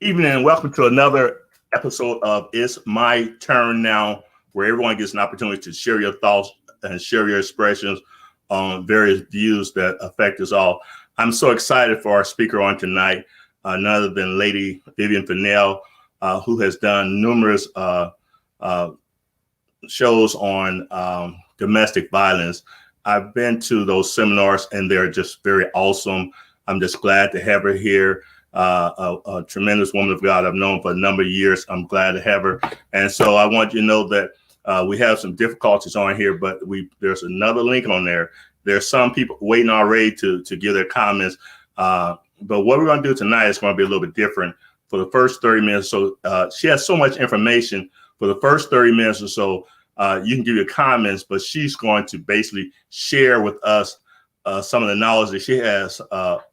Evening and welcome to another episode of It's My Turn Now, where everyone gets an opportunity to share your thoughts and share your expressions on various views that affect us all. I'm so excited for our speaker on tonight, none other than Lady Vivian Fennell, who has done numerous shows on domestic violence. I've been to those seminars and they're just very awesome. I'm just glad to have her here. A tremendous woman of God I've known for a number of years. I'm glad to have her. And so I want you to know that we have some difficulties on here, but there's another link on there. There's some people waiting already to give their comments. But what we're going to do tonight is going to be a little bit different. For the first 30 minutes, so she has so much information. For the first 30 minutes or so, you can give your comments, but she's going to basically share with us some of the knowledge that she has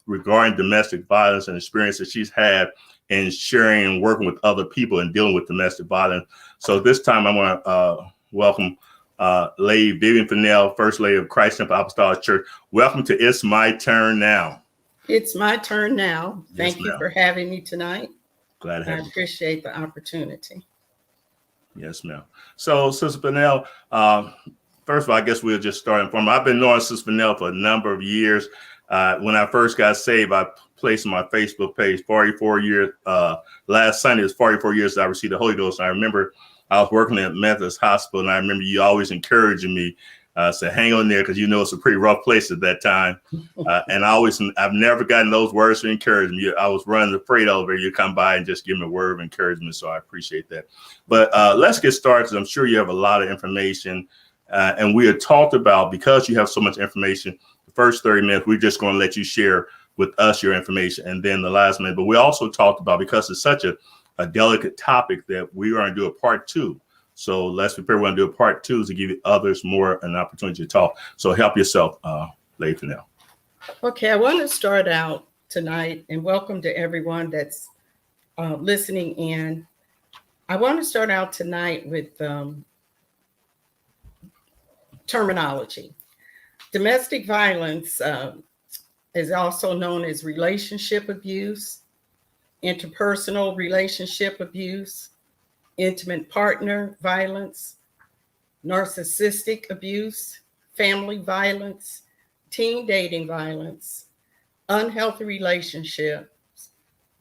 regarding domestic violence and experience that she's had in sharing and working with other people and dealing with domestic violence. So this time I want to welcome Lady Vivian Fennell, First Lady of Christ Temple Apostolic Church. Welcome to It's My Turn Now. It's my turn now. Thank you for having me tonight. Glad to have you. I appreciate the opportunity. Yes, ma'am. So, Sister Fennell, first of all, I guess we'll just start from. I've been knowing Sister Fennell for a number of years. When I first got saved, I placed on my Facebook page 44 years. Last Sunday is 44 years that I received the Holy Ghost. And I remember I was working at Methodist Hospital, and I remember you always encouraging me, say, hang on there, because you know it's a pretty rough place at that time. And I've never gotten those words of encouragement. I was running the freight elevator. You come by and just give me a word of encouragement. So I appreciate that. But let's get started, because I'm sure you have a lot of information. And we had talked about, because you have so much information, the first 30 minutes, we're just going to let you share with us your information. And then the last minute, but we also talked about, because it's such a delicate topic, that we are going to do a part 2. So let's prepare. We're going to do a part 2 to give others more an opportunity to talk. So help yourself, Lady Fennell. Okay, I want to start out tonight, and welcome to everyone that's listening in. I want to start out tonight with terminology. Domestic violence is also known as relationship abuse, interpersonal relationship abuse, intimate partner violence, narcissistic abuse, family violence, teen dating violence, unhealthy relationships,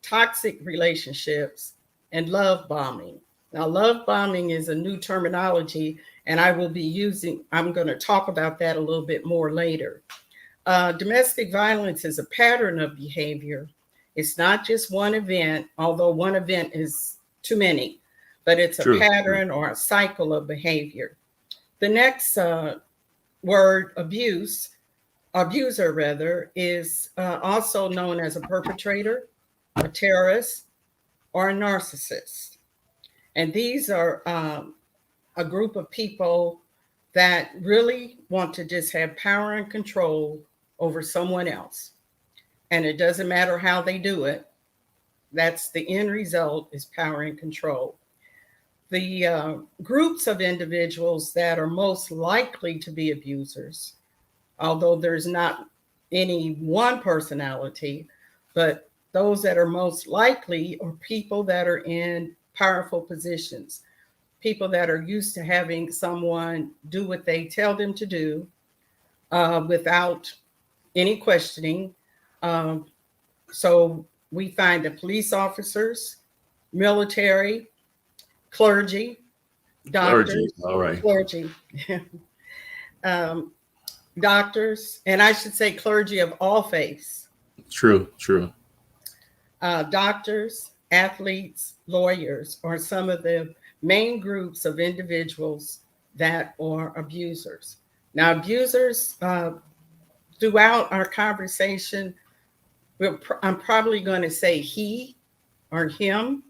toxic relationships, and love bombing. Now, love bombing is a new terminology, and I'm going to talk about that a little bit more later. Domestic violence is a pattern of behavior. It's not just one event, although one event is too many, but it's a pattern or a cycle of behavior. The next word, abuser rather, is also known as a perpetrator, a terrorist, or a narcissist. And these are a group of people that really want to just have power and control over someone else. And it doesn't matter how they do it. That's the end result, is power and control. The groups of individuals that are most likely to be abusers, although there's not any one personality, but those that are most likely are people that are in powerful positions, people that are used to having someone do what they tell them to do without any questioning. So we find the police officers, military, clergy, doctors, doctors, and I should say clergy of all faiths. True. Doctors, athletes, lawyers are some of the main groups of individuals that are abusers. Now, abusers, throughout our conversation, I'm probably going to say he or him.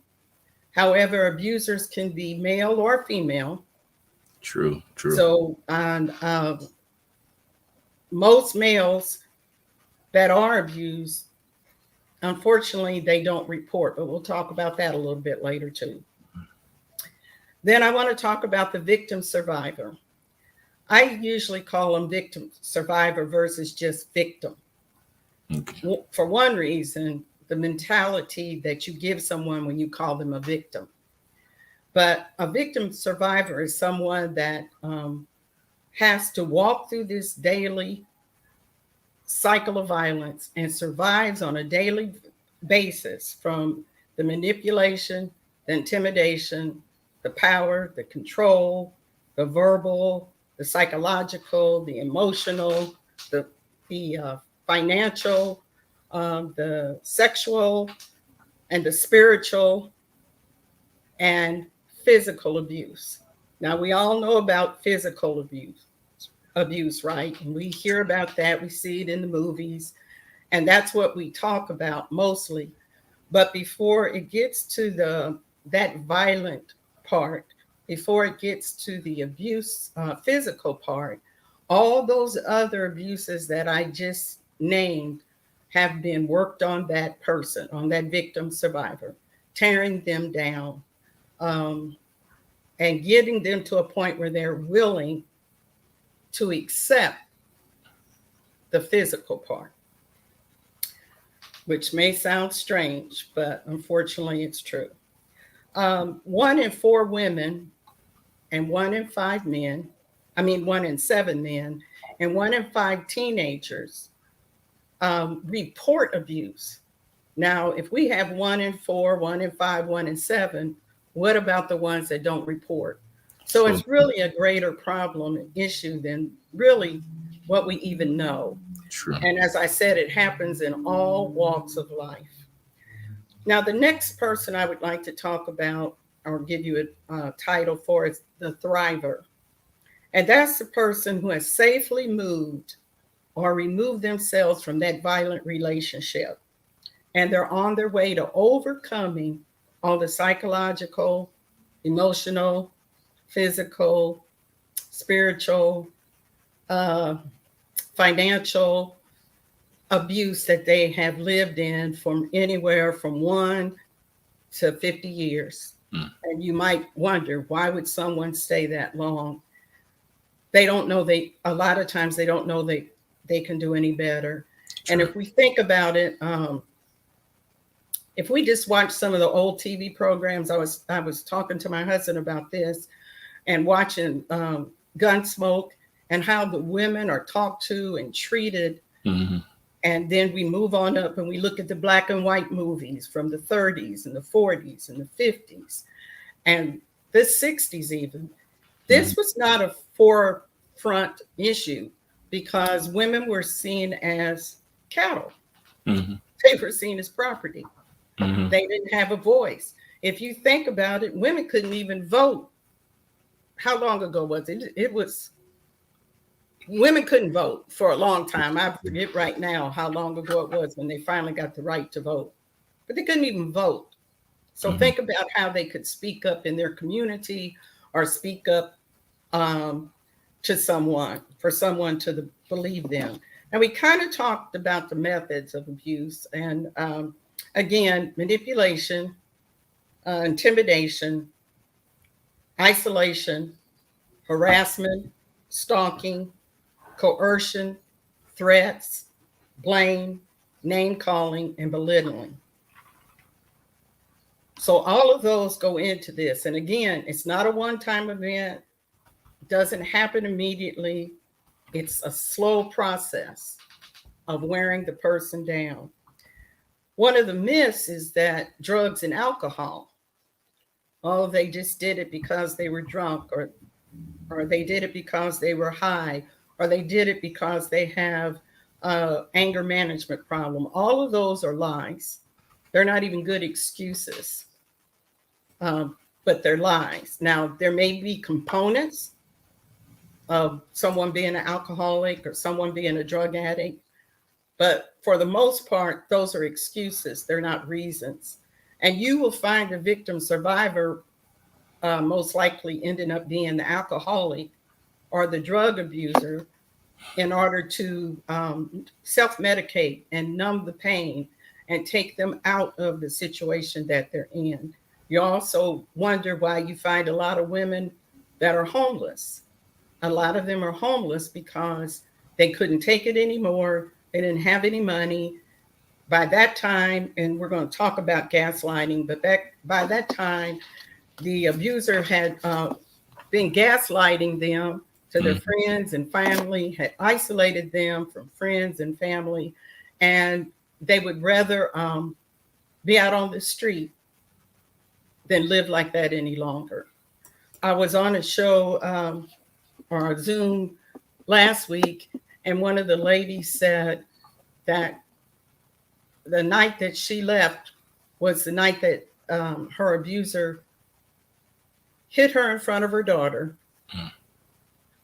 However, abusers can be male or female. True. So most males that are abused, unfortunately, they don't report, but we'll talk about that a little bit later too. Then I want to talk about the victim survivor. I usually call them victim survivor versus just victim. Okay. For one reason, the mentality that you give someone when you call them a victim. But a victim survivor is someone that has to walk through this daily cycle of violence and survives on a daily basis from the manipulation, the intimidation, the power, the control, the verbal, the psychological, the emotional, the financial, the sexual, and the spiritual and physical abuse. Now, we all know about physical abuse, right? And we hear about that. We see it in the movies. And that's what we talk about mostly. But before it gets to that violent part, before it gets to the abuse, physical part, all those other abuses that I just named have been worked on that person, on that victim survivor, tearing them down, and getting them to a point where they're willing to accept the physical part, which may sound strange, but unfortunately it's true. 1 in 4 women and 1 in 5 men, 1 in 7 men, and 1 in 5 teenagers report abuse. Now, if we have 1 in 4, 1 in 5, 1 in 7, what about the ones that don't report? So it's really a greater problem and issue than really what we even know. True. And as I said, it happens in all walks of life. Now, the next person I would like to talk about or give you a title for is the thriver. And that's the person who has safely moved or removed themselves from that violent relationship. And they're on their way to overcoming all the psychological, emotional, physical, spiritual, financial abuse that they have lived in from anywhere from 1 to 50 years. And you might wonder, why would someone stay that long? They don't know, a lot of times they don't know they can do any better. True. And if we think about it, if we just watch some of the old TV programs, I was talking to my husband about this and watching Gunsmoke and how the women are talked to and treated. Mm-hmm. And then we move on up and we look at the black and white movies from the 30s and the 40s and the 50s and the 60s even. This was not a forefront issue because women were seen as cattle. Mm-hmm. They were seen as property. Mm-hmm. They didn't have a voice. If you think about it, women couldn't even vote. How long ago was it? Women couldn't vote for a long time. I forget right now how long ago it was when they finally got the right to vote, but they couldn't even vote. So think about how they could speak up in their community or speak up to someone, for someone to believe them. And we kind of talked about the methods of abuse and again, manipulation, intimidation, isolation, harassment, stalking, coercion, threats, blame, name calling, and belittling. So all of those go into this. And again, it's not a one-time event. It doesn't happen immediately. It's a slow process of wearing the person down. One of the myths is that drugs and alcohol, they just did it because they were drunk, or they did it because they were high, or they did it because they have anger management problem. All of those are lies. They're not even good excuses, but they're lies. Now, there may be components of someone being an alcoholic or someone being a drug addict, but for the most part, those are excuses. They're not reasons. And you will find the victim survivor most likely ending up being the alcoholic or the drug abuser in order to self-medicate and numb the pain and take them out of the situation that they're in. You also wonder why you find a lot of women that are homeless. A lot of them are homeless because they couldn't take it anymore. They didn't have any money. by that time, and we're going to talk about gaslighting, but by that time, the abuser had been gaslighting them to their friends and family, had isolated them from friends and family, and they would rather be out on the street than live like that any longer. I was on a show or a Zoom last week, and one of the ladies said that the night that she left was the night that her abuser hit her in front of her daughter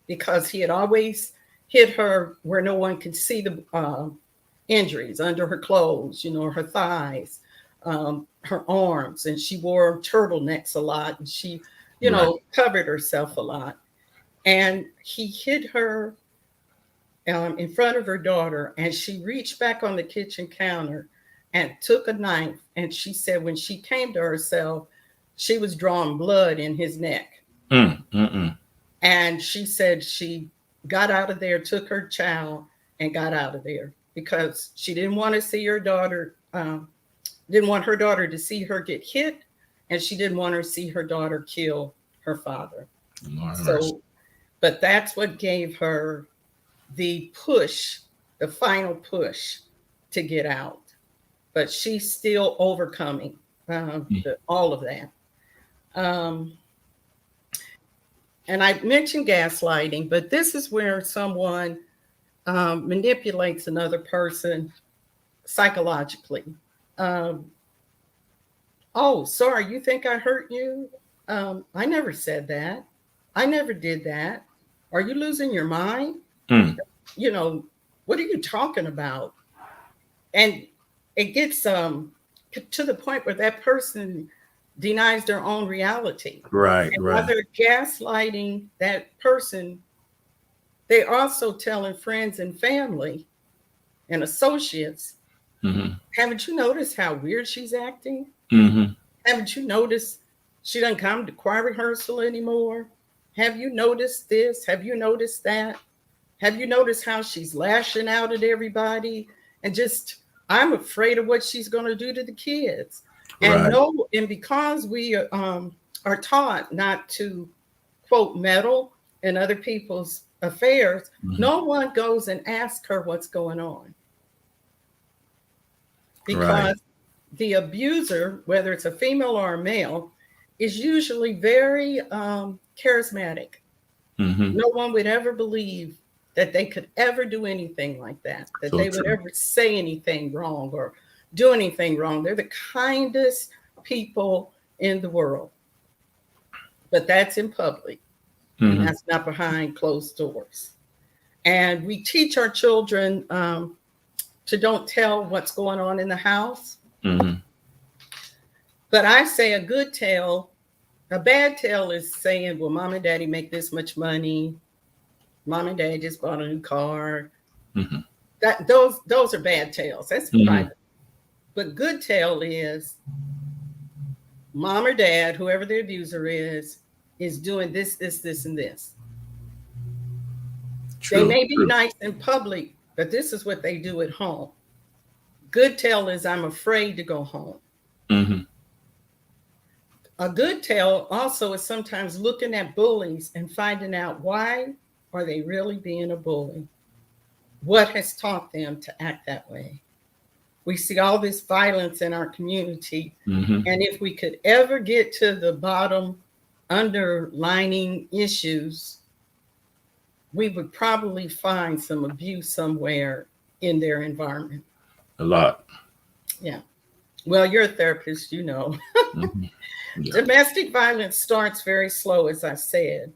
because he had always hit her where no one could see the injuries under her clothes, her thighs, her arms, and she wore turtlenecks a lot, and she, covered herself a lot. And he hit her in front of her daughter, and she reached back on the kitchen counter and took a knife. And she said when she came to herself, she was drawing blood in his neck. And she said she got out of there, took her child, and got out of there because she didn't want to see her daughter, didn't want her daughter to see her get hit, and she didn't want her to see her daughter kill her father. So, but that's what gave her the push, the final push to get out. But she's still overcoming all of that. And I mentioned gaslighting, but this is where someone manipulates another person psychologically. Oh, sorry, you think I hurt you? I never said that. I never did that. Are you losing your mind? What are you talking about? And it gets to the point where that person denies their own reality. Right. While they're gaslighting that person, they're also telling friends and family and associates, haven't you noticed how weird she's acting? Haven't you noticed she doesn't come to choir rehearsal anymore? Have you noticed this? Have you noticed that? Have you noticed how she's lashing out at everybody? And just, I'm afraid of what she's going to do to the kids. And and because we are taught not to, quote, meddle in other people's affairs, no one goes and asks her what's going on. Because the abuser, whether it's a female or a male, is usually very charismatic. No one would ever believe that they could ever do anything like that, that they would ever say anything wrong or do anything wrong. They're the kindest people in the world. But that's in public. And that's not behind closed doors. And we teach our children to don't tell what's going on in the house. But I say a good tale, a bad tale is saying, well, mom and daddy make this much money. Mom and dad just bought a new car. That those are bad tales. That's private. But good tale is mom or dad, whoever the abuser is doing this, and this. They may be nice in public, but this is what they do at home. Good tale is I'm afraid to go home. A good tale also is sometimes looking at bullies and finding out why are they really being a bully? What has taught them to act that way? We see all this violence in our community. And if we could ever get to the bottom underlining issues, we would probably find some abuse somewhere in their environment. A lot. Yeah. Well, you're a therapist, Domestic violence starts very slow, as I said.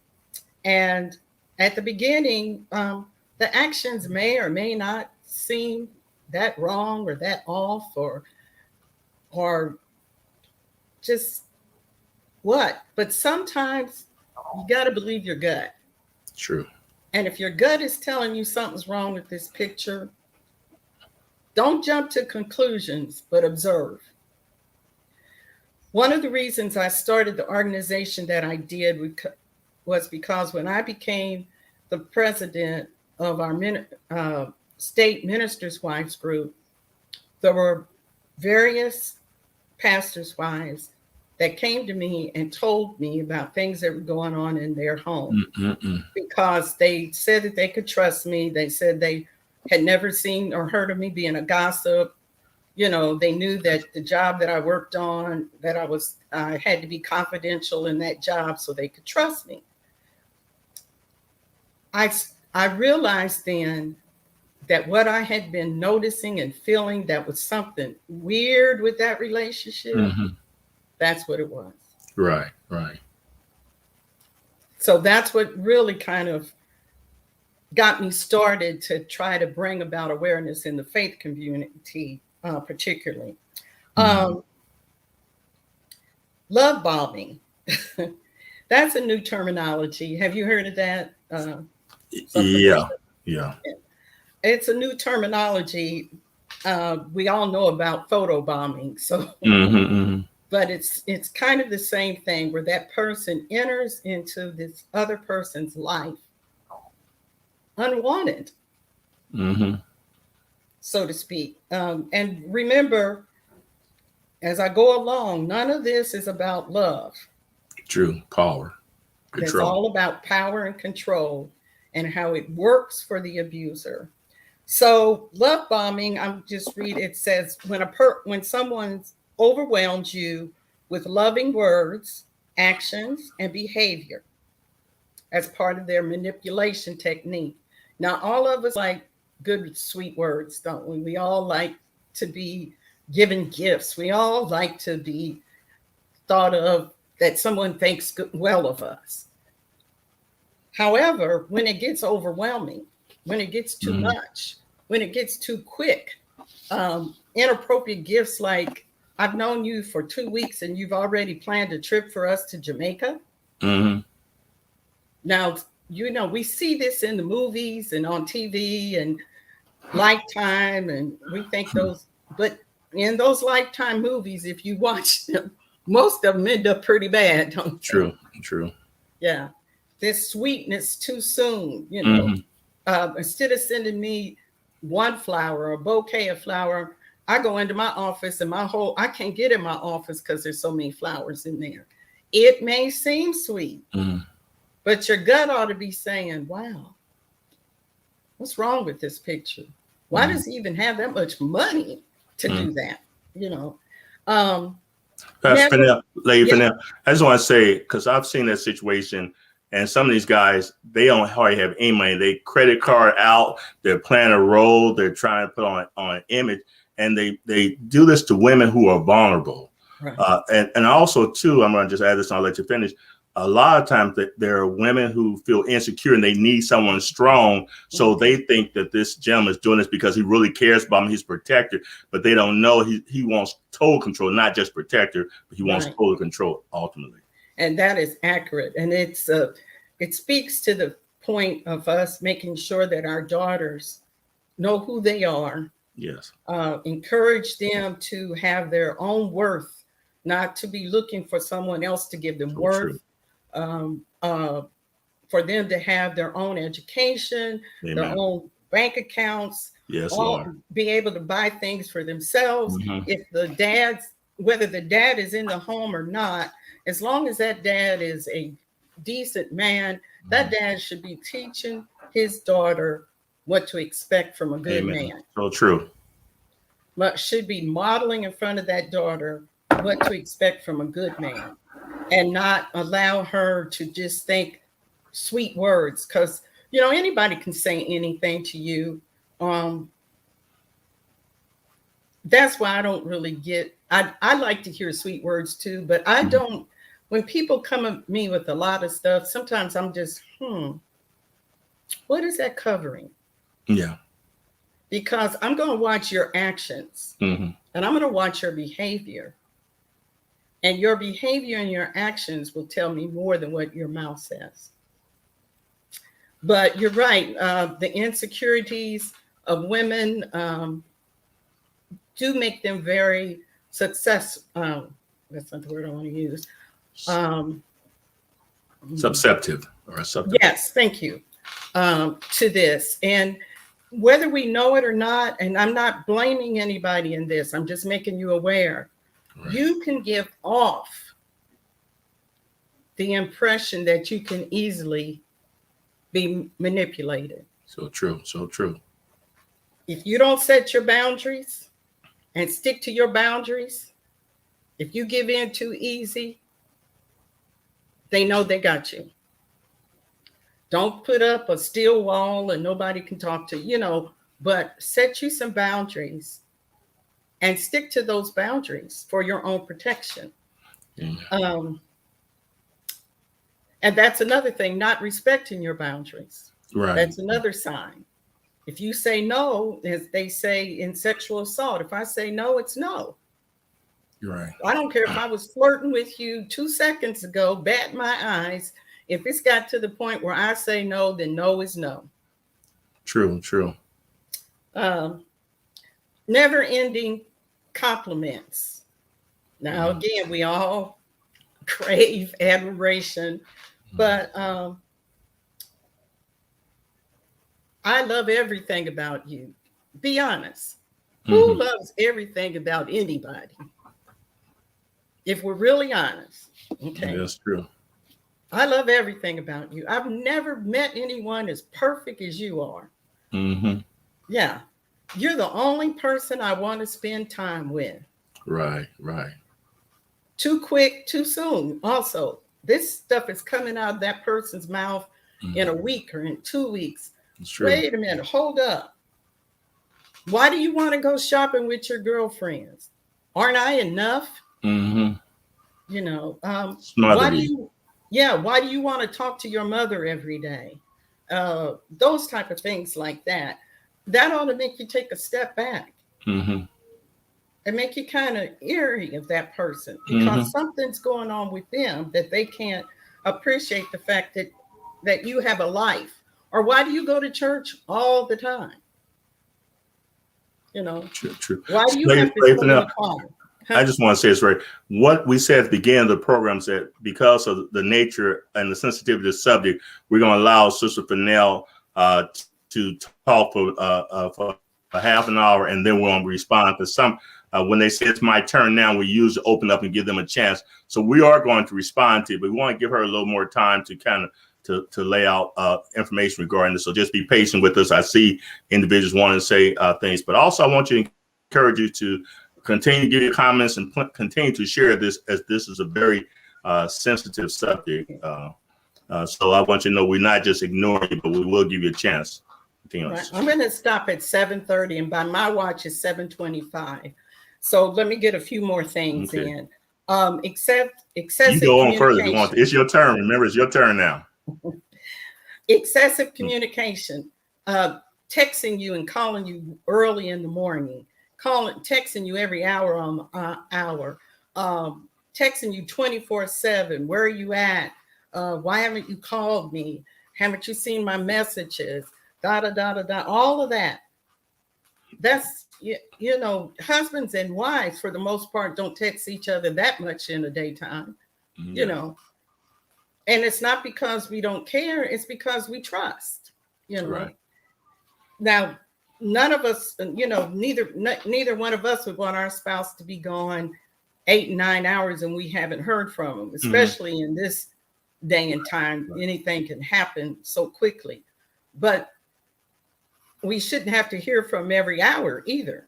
And at the beginning, the actions may or may not seem that wrong or that off or just what. But sometimes you got to believe your gut. True. And if your gut is telling you something's wrong with this picture, don't jump to conclusions, but observe. One of the reasons I started the organization that I did was because when I became the president of our state ministers' wives group, there were various pastors' wives that came to me and told me about things that were going on in their home because they said that they could trust me. They said they had never seen or heard of me being a gossip. You know, they knew that the job that I worked on, that I had to be confidential in that job so they could trust me. I realized then that what I had been noticing and feeling, that was something weird with that relationship. That's what it was. Right, right. So that's what really kind of got me started to try to bring about awareness in the faith community, particularly. Love bombing. That's a new terminology. Have you heard of that? Yeah. It's a new terminology. We all know about photo bombing. So, but it's kind of the same thing where that person enters into this other person's life unwanted, so to speak. And remember, as I go along, none of this is about love. True. Power. Control. It's all about power and control and how it works for the abuser. So love bombing, I'm just reading, it says when someone overwhelms you with loving words, actions, and behavior as part of their manipulation technique. Now, all of us like good, sweet words, don't we? We all like to be given gifts. We all like to be thought of, that someone thinks well of us. However, when it gets overwhelming, when it gets too much, when it gets too quick, inappropriate gifts like, I've known you for 2 weeks and you've already planned a trip for us to Jamaica. Now, you know, we see this in the movies and on TV and Lifetime, and we think those, but in those Lifetime movies, if you watch them, most of them end up pretty bad, don't they? True. Yeah. This sweetness too soon, you know. Instead of sending me one flower or a bouquet of flower, I go into my office and I can't get in my office because there's so many flowers in there. It may seem sweet, but your gut ought to be saying, wow, what's wrong with this picture? Why does he even have that much money to do that? You know, Lady Fennell, I just want to say, because I've seen that situation, and some of these guys, they don't hardly have any money. They credit card out, they're playing a role, they're trying to put on an image, and they do this to women who are vulnerable. Right. And also, too, I'm going to just add this and I'll let you finish. A lot of times there are women who feel insecure and they need someone strong. So they think that this gentleman is doing this because he really cares about them. He's protector, but they don't know he wants total control, not just protector, but he wants total control ultimately. And that is accurate. And it speaks to the point of us making sure that our daughters know who they are. Yes. Encourage them to have their own worth, not to be looking for someone else to give them worth. For them to have their own education, their own bank accounts, be able to buy things for themselves. If whether the dad is in the home or not, as long as that dad is a decent man, that dad should be teaching his daughter what to expect from a good man. So true. But should be modeling in front of that daughter what to expect from a good man, and not allow her to just think sweet words, because you know anybody can say anything to you. That's why I don't really get. I like to hear sweet words too, but I don't. When people come at me with a lot of stuff, sometimes I'm just, what is that covering? Yeah. Because I'm going to watch your actions, and I'm going to watch your behavior. And your behavior and your actions will tell me more than what your mouth says. But you're right. The insecurities of women do make them very successful. That's not the word I want to use. Susceptible or subject. Yes, thank you. To this. And whether we know it or not, and I'm not blaming anybody in this, I'm just making you aware, Right. you can give off the impression that you can easily be manipulated. So true. So true. If you don't set your boundaries and stick to your boundaries, if you give in too easy, they know they got you. Don't put up a steel wall and nobody can talk to you, but set you some boundaries and stick to those boundaries for your own protection. Yeah. And that's another thing, not respecting your boundaries. Right. That's another sign. If you say no, as they say in sexual assault, if I say no, it's no. You're right. I don't care if I was flirting with you 2 seconds ago, bat my eyes. If it's got to the point where I say no, then no is no. True. True. Never ending compliments. Now, again, we all crave admiration, but I love everything about you. Be honest. Who loves everything about anybody? If we're really honest. Okay. Yeah, that's true. I love everything about you. I've never met anyone as perfect as you are. Mm-hmm. Yeah. You're the only person I want to spend time with. Right. Right. Too quick, too soon. Also, this stuff is coming out of that person's mouth in a week or in 2 weeks. It's true. Wait a minute. Hold up. Why do you want to go shopping with your girlfriends? Aren't I enough? Mm-hmm. Why do you want to talk to your mother every day? Those type of things like that. That ought to make you take a step back and make you kind of eerie of that person, because something's going on with them that they can't appreciate the fact that you have a life. Or why do you go to church all the time? True. Why do you have to sing in the choir? I just want to say this right. What we said at the beginning of the program said, because of the nature and the sensitivity of the subject, we're going to allow Sister Fennell to talk for a half an hour, and then we're going to respond to some. When they say it's my turn now, we usually open up and give them a chance. So we are going to respond to it, but we want to give her a little more time to kind of to lay out information regarding this. So just be patient with us. I see individuals wanting to say things, but also I want to encourage you to continue to give your comments and continue to share this, as this is a very sensitive subject. So I want you to know we're not just ignoring you, but we will give you a chance. Right. I'm going to stop at 7:30, and by my watch it's 7:25. So let me get a few more things in. Excessive you go on further if you want. It's your turn. Remember, it's your turn now. Excessive communication, texting you and calling you early in the morning, texting you every hour on hour, texting you 24/7. Where are you at? Why haven't you called me? Haven't you seen my messages? All of that. That's, husbands and wives, for the most part, don't text each other that much in the daytime, and it's not because we don't care. It's because we trust, Right. Now, none of us, neither one of us would want our spouse to be gone 8 and 9 hours and we haven't heard from them, especially in this day and time. Right. Anything can happen so quickly, but we shouldn't have to hear from them every hour either,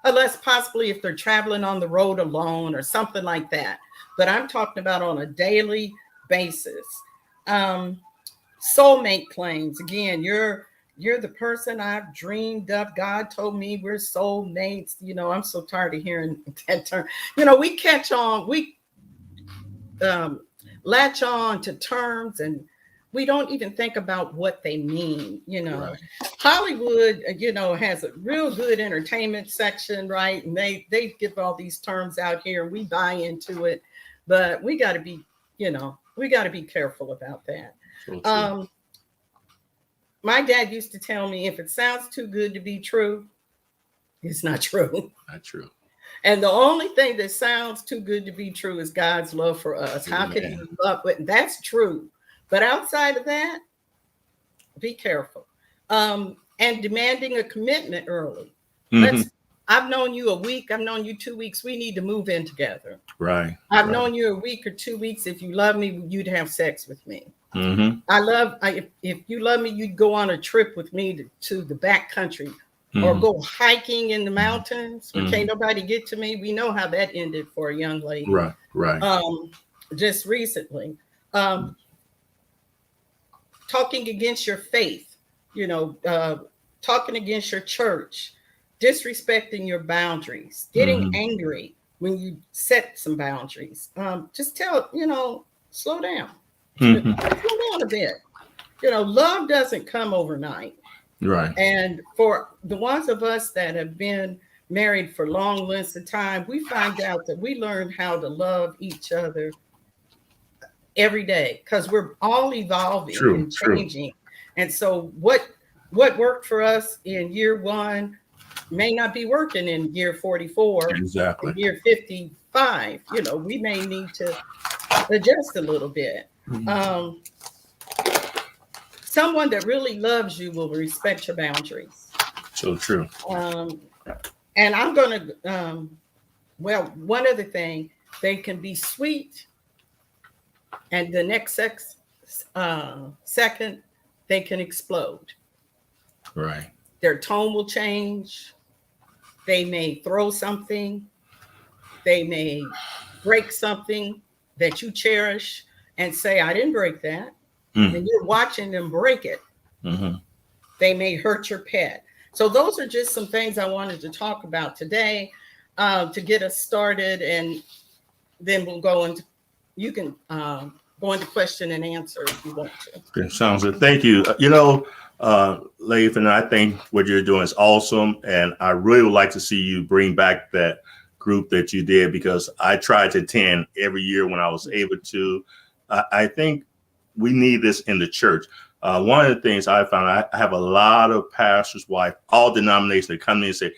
unless possibly if they're traveling on the road alone or something like that. But I'm talking about on a daily basis. Soulmate claims. Again, you're the person I've dreamed of. God told me we're soulmates. I'm so tired of hearing that term. We catch on, we latch on to terms, and we don't even think about what they mean. Right. Hollywood, has a real good entertainment section, right? And they give all these terms out here, and we buy into it. But we got to be, careful about that. So my dad used to tell me, if it sounds too good to be true, it's not true. Not true. And the only thing that sounds too good to be true is God's love for us. How can you love? But that's true. But outside of that, be careful. and demanding a commitment early. Mhm. I've known you a week, I've known you 2 weeks. We need to move in together. Right. I've Right. known you a week or 2 weeks. If you love me, you'd have sex with me. Mm-hmm. If you love me, you'd go on a trip with me to the back country or Mm-hmm. go hiking in the mountains where Mhm. can't nobody get to me. We know how that ended for a young lady. Right. Right. Just recently. Talking against your faith, talking against your church, disrespecting your boundaries, getting Mm-hmm. angry when you set some boundaries. Just slow down. Mm-hmm. Slow down a bit. Love doesn't come overnight. Right. And for the ones of us that have been married for long lengths of time, we find out that we learn how to love each other every day because we're all evolving True. and True. changing. And so what worked for us in year 1 may not be working in year 44, Exactly. in year 55. We may need to adjust a little bit. Mm-hmm. Someone that really loves you will respect your boundaries. So true. And I'm going to, one other thing, they can be sweet, and the next second, they can explode. Right. Their tone will change. They may throw something. They may break something that you cherish and say, I didn't break that. Mm. And you're watching them break it. Mm-hmm. They may hurt your pet. So those are just some things I wanted to talk about today to get us started. And then we'll go into, you can go into question and answer if you want to. Okay, sounds good. Thank you. Leif, and I think what you're doing is awesome. And I really would like to see you bring back that group that you did, because I tried to attend every year when I was able to. I think we need this in the church. One of the things I found, I have a lot of pastors' wife, all denominations, that come in and say,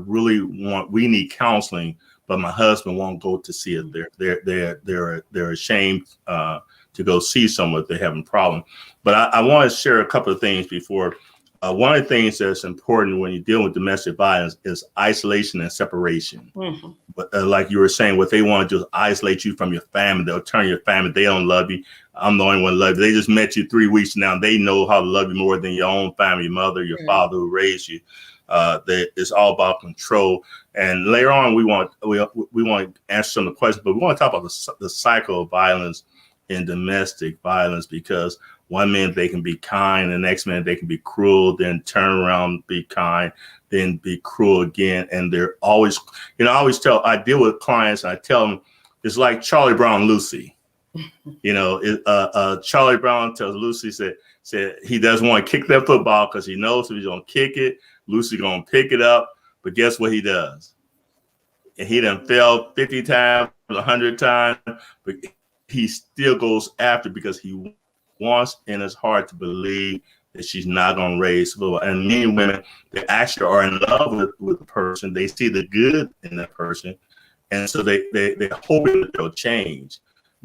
we need counseling, but my husband won't go to see it. They're ashamed to go see someone if they're having a problem. But I want to share a couple of things before. One of the things that's important when you're dealing with domestic violence is isolation and separation. Mm-hmm. But like you were saying, what they want to do is isolate you from your family. They'll turn your family. They don't love you. I'm the only one who loves you. They just met you 3 weeks now. They know how to love you more than your own family, your mother, your father who raised you. It's all about control. And later on, we want to answer some of the questions, but we want to talk about the cycle of violence in domestic violence, because one minute they can be kind, the next minute they can be cruel, then turn around, be kind, then be cruel again. And they're always, I deal with clients and I tell them, it's like Charlie Brown, Lucy. Charlie Brown tells Lucy, said he doesn't want to kick that football because he knows if he's going to kick it, Lucy going to pick it up. But guess what he does? And he done fell 50 times, 100 times, but he still goes after, because he wants in his heart to believe that she's not going to raise football. And many women, they actually are in love with the person. They see the good in that person. And so they're hoping that they'll change.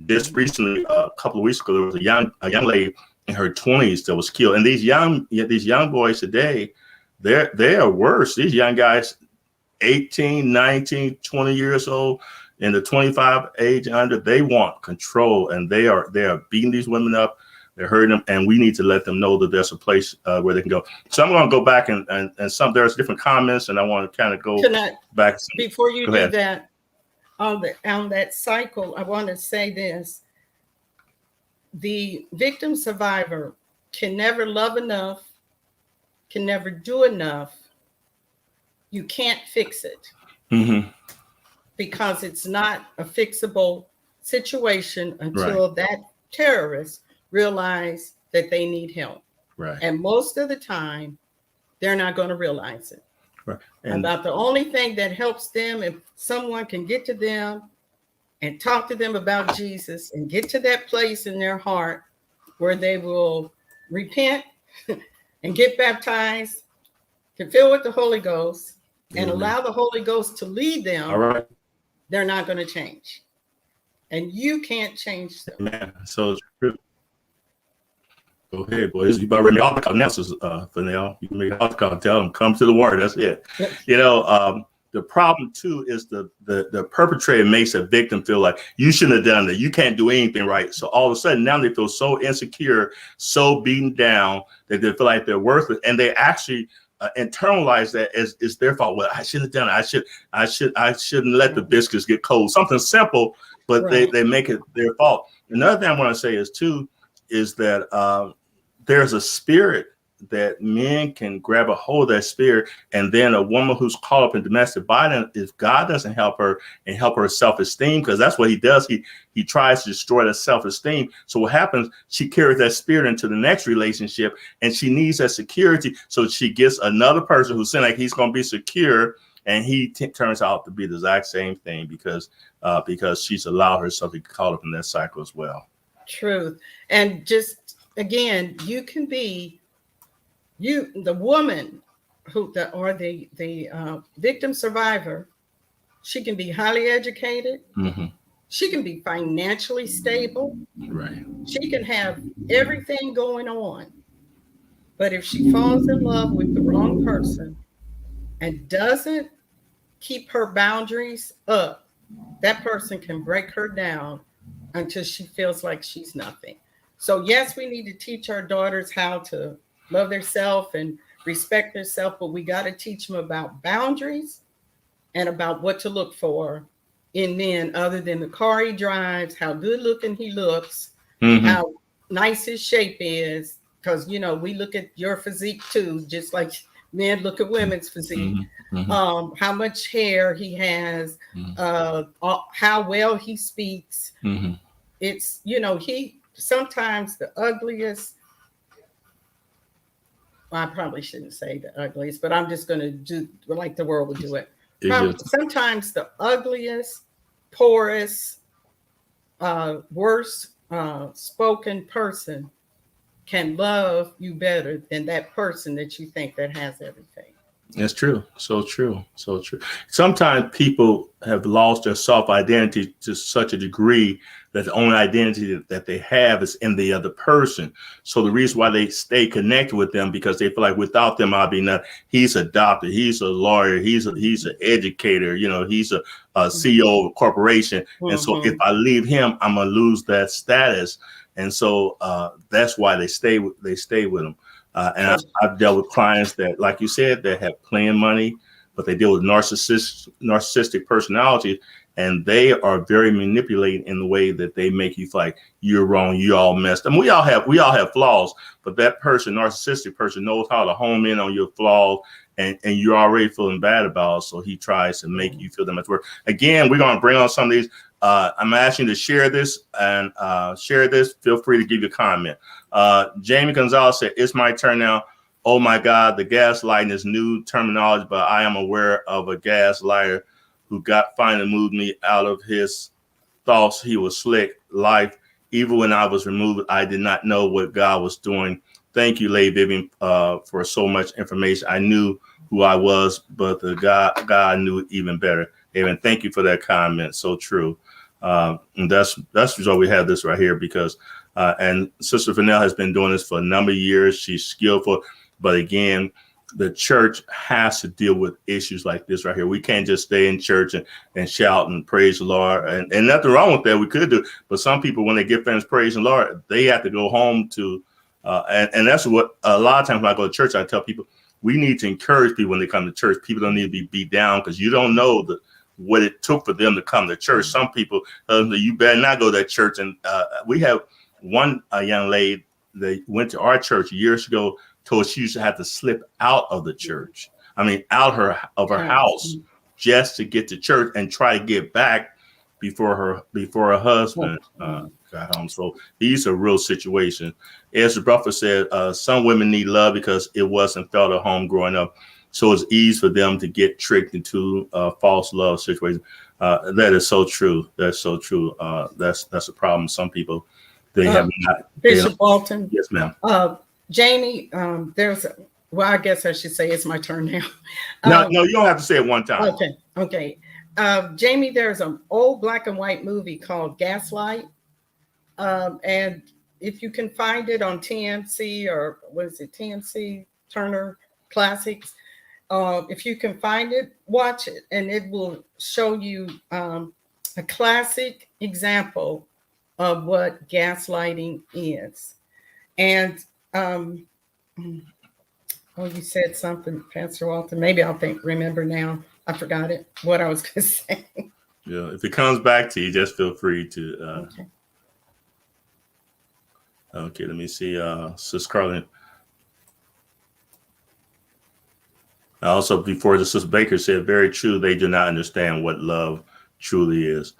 Just recently, a couple of weeks ago, there was a young lady in her 20s that was killed. And these young boys today, they are worse. These young guys, 18, 19, 20 years old, in the 25 age and under, they want control, and they are beating these women up. They're hurting them, and we need to let them know that there's a place where they can go. So I'm going to go back and there's different comments, and I want to kind of go back. Before you do that, on that cycle, I want to say this: the victim survivor can never love enough, can never do enough. You can't fix it. Mm-hmm. Because it's not a fixable situation until that terrorist realize that they need help. Right. And most of the time, they're not going to realize it. Right. And about the only thing that helps them, if someone can get to them and talk to them about Jesus and get to that place in their heart where they will repent and get baptized, can fill with the Holy Ghost, and allow the Holy Ghost to lead them. All right. They're not going to change, and you can't change them. Yeah, so it's true. Go ahead, boys. You better make all the announcements, Fennell. You can make all the call. Tell them come to the water. That's it. You know, the problem too is the perpetrator makes a victim feel like you shouldn't have done that. You can't do anything right. So all of a sudden now they feel so insecure, so beaten down that they feel like they're worthless, and they actually internalize that as it's their fault. Well, I shouldn't have done it. I shouldn't let the biscuits get cold. Something simple, but they make it their fault. Another thing I want to say is too is that there's a spirit that men can grab a hold of that spirit, and then a woman who's caught up in domestic violence, if God doesn't help her and help her self-esteem, because that's what he does, he tries to destroy that self-esteem. So what happens, she carries that spirit into the next relationship, and she needs that security, so she gets another person who's saying like he's going to be secure, and he turns out to be the exact same thing because she's allowed herself to get caught up in that cycle as well. Truth. And just again, you can be the woman or the victim survivor. She can be highly educated. Mm-hmm. She can be financially stable. Right. She can have everything going on. But if she falls in love with the wrong person and doesn't keep her boundaries up, that person can break her down until she feels like she's nothing. So yes, we need to teach our daughters how to love themselves and respect themselves, but we got to teach them about boundaries and about what to look for in men other than the car he drives, how good looking he looks, mm-hmm. how nice his shape is. Because, you know, we look at your physique too, just like men look at women's physique. Mm-hmm. How much hair he has, mm-hmm. How well he speaks. Mm-hmm. It's, you know, sometimes the ugliest, well, I probably shouldn't say the ugliest, but I'm just going to do like the world would do it. Sometimes the ugliest, poorest, worst spoken person can love you better than that person that you think that has everything. That's true. So true. So true. Sometimes people have lost their self-identity to such a degree that the only identity that they have is in the other person. So the reason why they stay connected with them, because they feel like without them, I'll be nothing. He's a doctor. He's a lawyer. He's an educator. You know, he's a CEO of a corporation. Mm-hmm. And so if I leave him, I'm going to lose that status. And so that's why they stay with him. And I've dealt with clients that, like you said, that have plenty of money, but they deal with narcissistic personalities, and they are very manipulating in the way that they make you feel like you're wrong, you all messed up. And we all have flaws, but that narcissistic person knows how to home in on your flaws, and you're already feeling bad about it. So he tries to make you feel that much worse. Again, we're going to bring on some of these. I'm asking you to share this and share this. Feel free to give your comment. Jamie Gonzalez said, "It's my turn now. Oh my God, the gaslighting is new terminology, but I am aware of a gaslighter who finally moved me out of his thoughts. He was slick life. Even when I was removed, I did not know what God was doing. Thank you, Lady Vivian, for so much information. I knew who I was, but the God knew even better. Amen. Thank you for that comment. So true. And that's why we have this right here, because and Sister Fennell has been doing this for a number of years. She's skillful, but again, the church has to deal with issues like this right here. We can't just stay in church and shout and praise the Lord, and nothing wrong with that. We could do, but some people, when they get finished praising the Lord, they have to go home to, and that's what a lot of times when I go to church, I tell people we need to encourage people when they come to church. People don't need to be beat down, because you don't know what it took for them to come to church. Some people, you better not go to that church. And we have one young lady that went to our church years ago, told she used to have to slip out of the church. I mean, out of her house just to get to church and try to get back before her husband got home. So these are real situations. As the brother said, some women need love because it wasn't felt at home growing up. So it's easy for them to get tricked into false love situations. That is so true. That's so true. That's a problem. Some people, they have not. Bishop Walton. Yes, ma'am. Jamie, I guess I should say it's my turn now. No, you don't have to say it one time. Okay. Jamie, there's an old black and white movie called Gaslight. And if you can find it on TMC, or what is it, TMC Turner Classics. If you can find it, watch it, and it will show you a classic example of what gaslighting is. And you said something, Pastor Walter. Maybe I'll remember now. I forgot it. What I was going to say. Yeah, if it comes back to you, just feel free to. Okay. Okay, let me see. Sis Carlin. Also, before the Sister Baker said, very true, they do not understand what love truly is.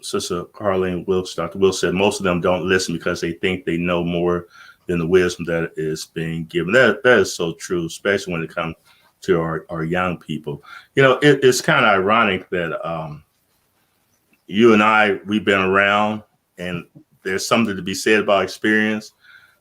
Sister Carlene Wilkes, Dr. Wilkes said, most of them don't listen because they think they know more than the wisdom that is being given. That is so true, especially when it comes to our young people. You know, it's kind of ironic that you and I, we've been around, and there's something to be said about experience.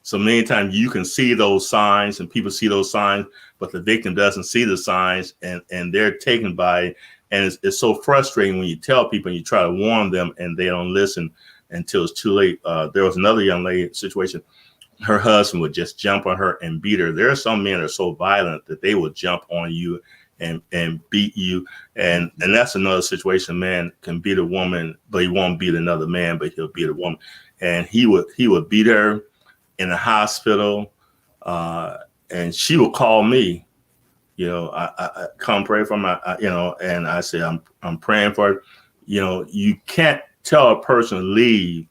So many times you can see those signs and people see those signs, but the victim doesn't see the signs, and they're taken by it. And it's so frustrating when you tell people and you try to warn them and they don't listen until it's too late. There was another young lady situation. Her husband would just jump on her and beat her. There are some men that are so violent that they will jump on you and beat you. And that's another situation. A man can beat a woman, but he won't beat another man, but he'll beat a woman. And he would beat her in the hospital, and she would call me, you know, I come pray for my, you know, and I say, I'm praying for her. You know, you can't tell a person to leave.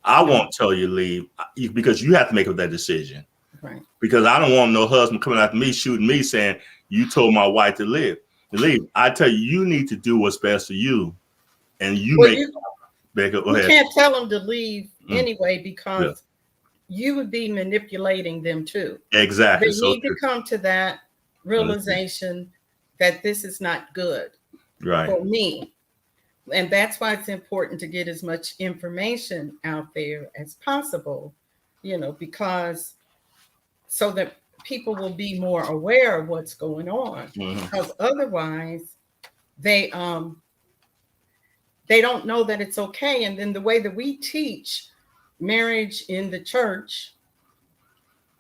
I won't tell you to leave because you have to make up that decision. Right. Because I don't want no husband coming after me, shooting me, saying, you told my wife to leave. I tell you, you need to do what's best for you. And you can't tell them to leave anyway, because you would be manipulating them too. Exactly. They need to come to that realization that this is not good for me. And that's why it's important to get as much information out there as possible, you know, because so that people will be more aware of what's going on. Because otherwise they don't know that it's okay. And then the way that we teach marriage in the church,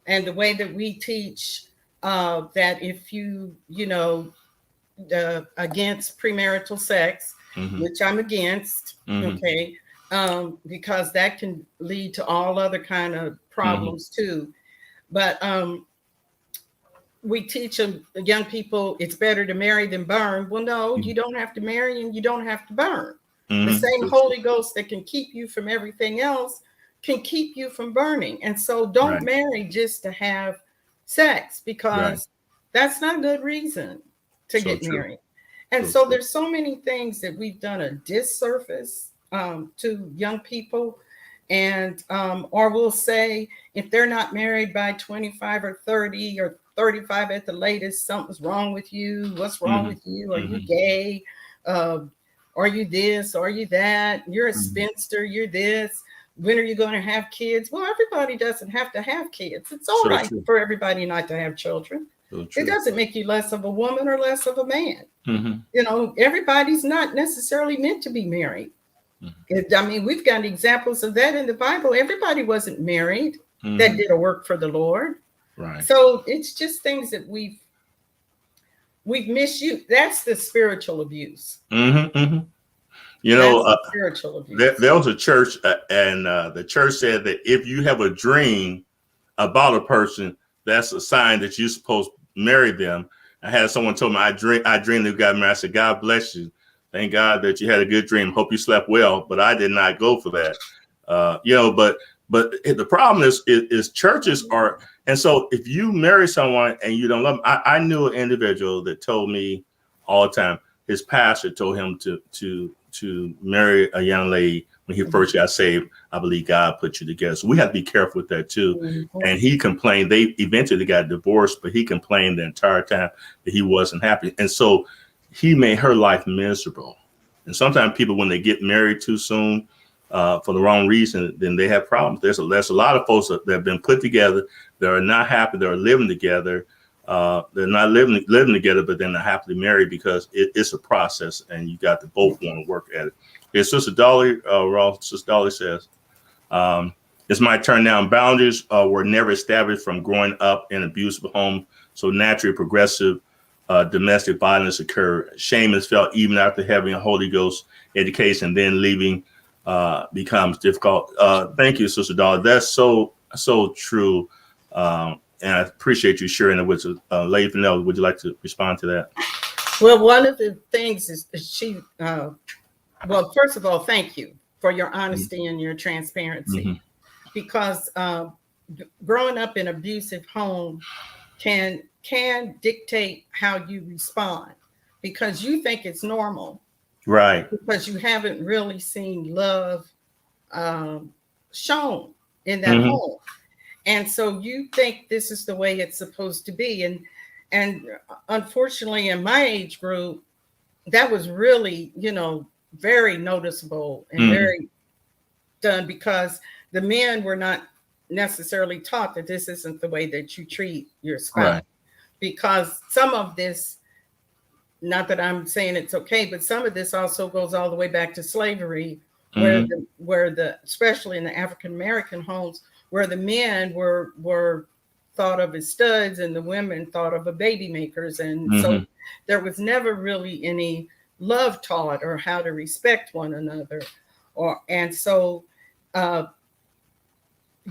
and the way that we teach that if you know, against premarital sex, which I'm against, okay, because that can lead to all other kind of problems too. But we teach young people it's better to marry than burn. Well, no, you don't have to marry and you don't have to burn. The same Holy Ghost that can keep you from everything else can keep you from burning. And so don't marry just to have sex, because that's not a good reason to get married. And so there's so many things that we've done a disservice to young people. And or we'll say if they're not married by 25 or 30 or 35 at the latest, something's wrong with you. What's wrong with you? Are you gay? Are you this? Are you that? You're a spinster. You're this. When are you going to have kids? Well, everybody doesn't have to have kids. It's all right for everybody not to have children. It doesn't make you less of a woman or less of a man. You know, everybody's not necessarily meant to be married. I mean, we've got examples of that in the Bible. Everybody wasn't married that did a work for the Lord. Right. So it's just things that we've misused. That's the spiritual abuse. You know, spiritual abuse. There was a church, and the church said that if you have a dream about a person, that's a sign that you're supposed to marry them. I had someone told me I dreamed they got married. I said, God bless you. Thank God that you had a good dream. Hope you slept well. But I did not go for that. You know, but the problem is churches are. And so if you marry someone and you don't love them, I knew an individual that told me all the time, his pastor told him to marry a young lady when he first got saved. I believe God put you together. So we have to be careful with that too. And he complained. They eventually got divorced, but he complained the entire time that he wasn't happy. And so he made her life miserable. And sometimes people, when they get married too soon for the wrong reason, then they have problems. There's a lot of folks that have been put together that are not happy. They're living together. They're not living together, but they're not happily married because it's a process, and you got to both want to work at it. Yeah, Sister Dolly, Sister Dolly says, It's my turn now. Boundaries were never established from growing up in an abusive home, so naturally progressive domestic violence occurred. Shame is felt even after having a Holy Ghost education, then leaving becomes difficult. Thank you, Sister Dollar. That's so true. And I appreciate you sharing it with us. Lady Fennell, would you like to respond to that? Well, one of the things is well, first of all, thank you for your honesty and your transparency, Mm-hmm. because growing up in an abusive home can dictate how you respond, because you think it's normal, Right. because you haven't really seen love shown in that home, and so you think this is the way it's supposed to be. And unfortunately, in my age group, that was really, very noticeable and very done, because the men were not necessarily taught that this isn't the way that you treat your spouse. Right. Because some of this, not that I'm saying it's okay, but some of this also goes all the way back to slavery, where the especially in the African American homes, where the men were thought of as studs and the women thought of as baby makers, and so there was never really any love taught or how to respect one another, and so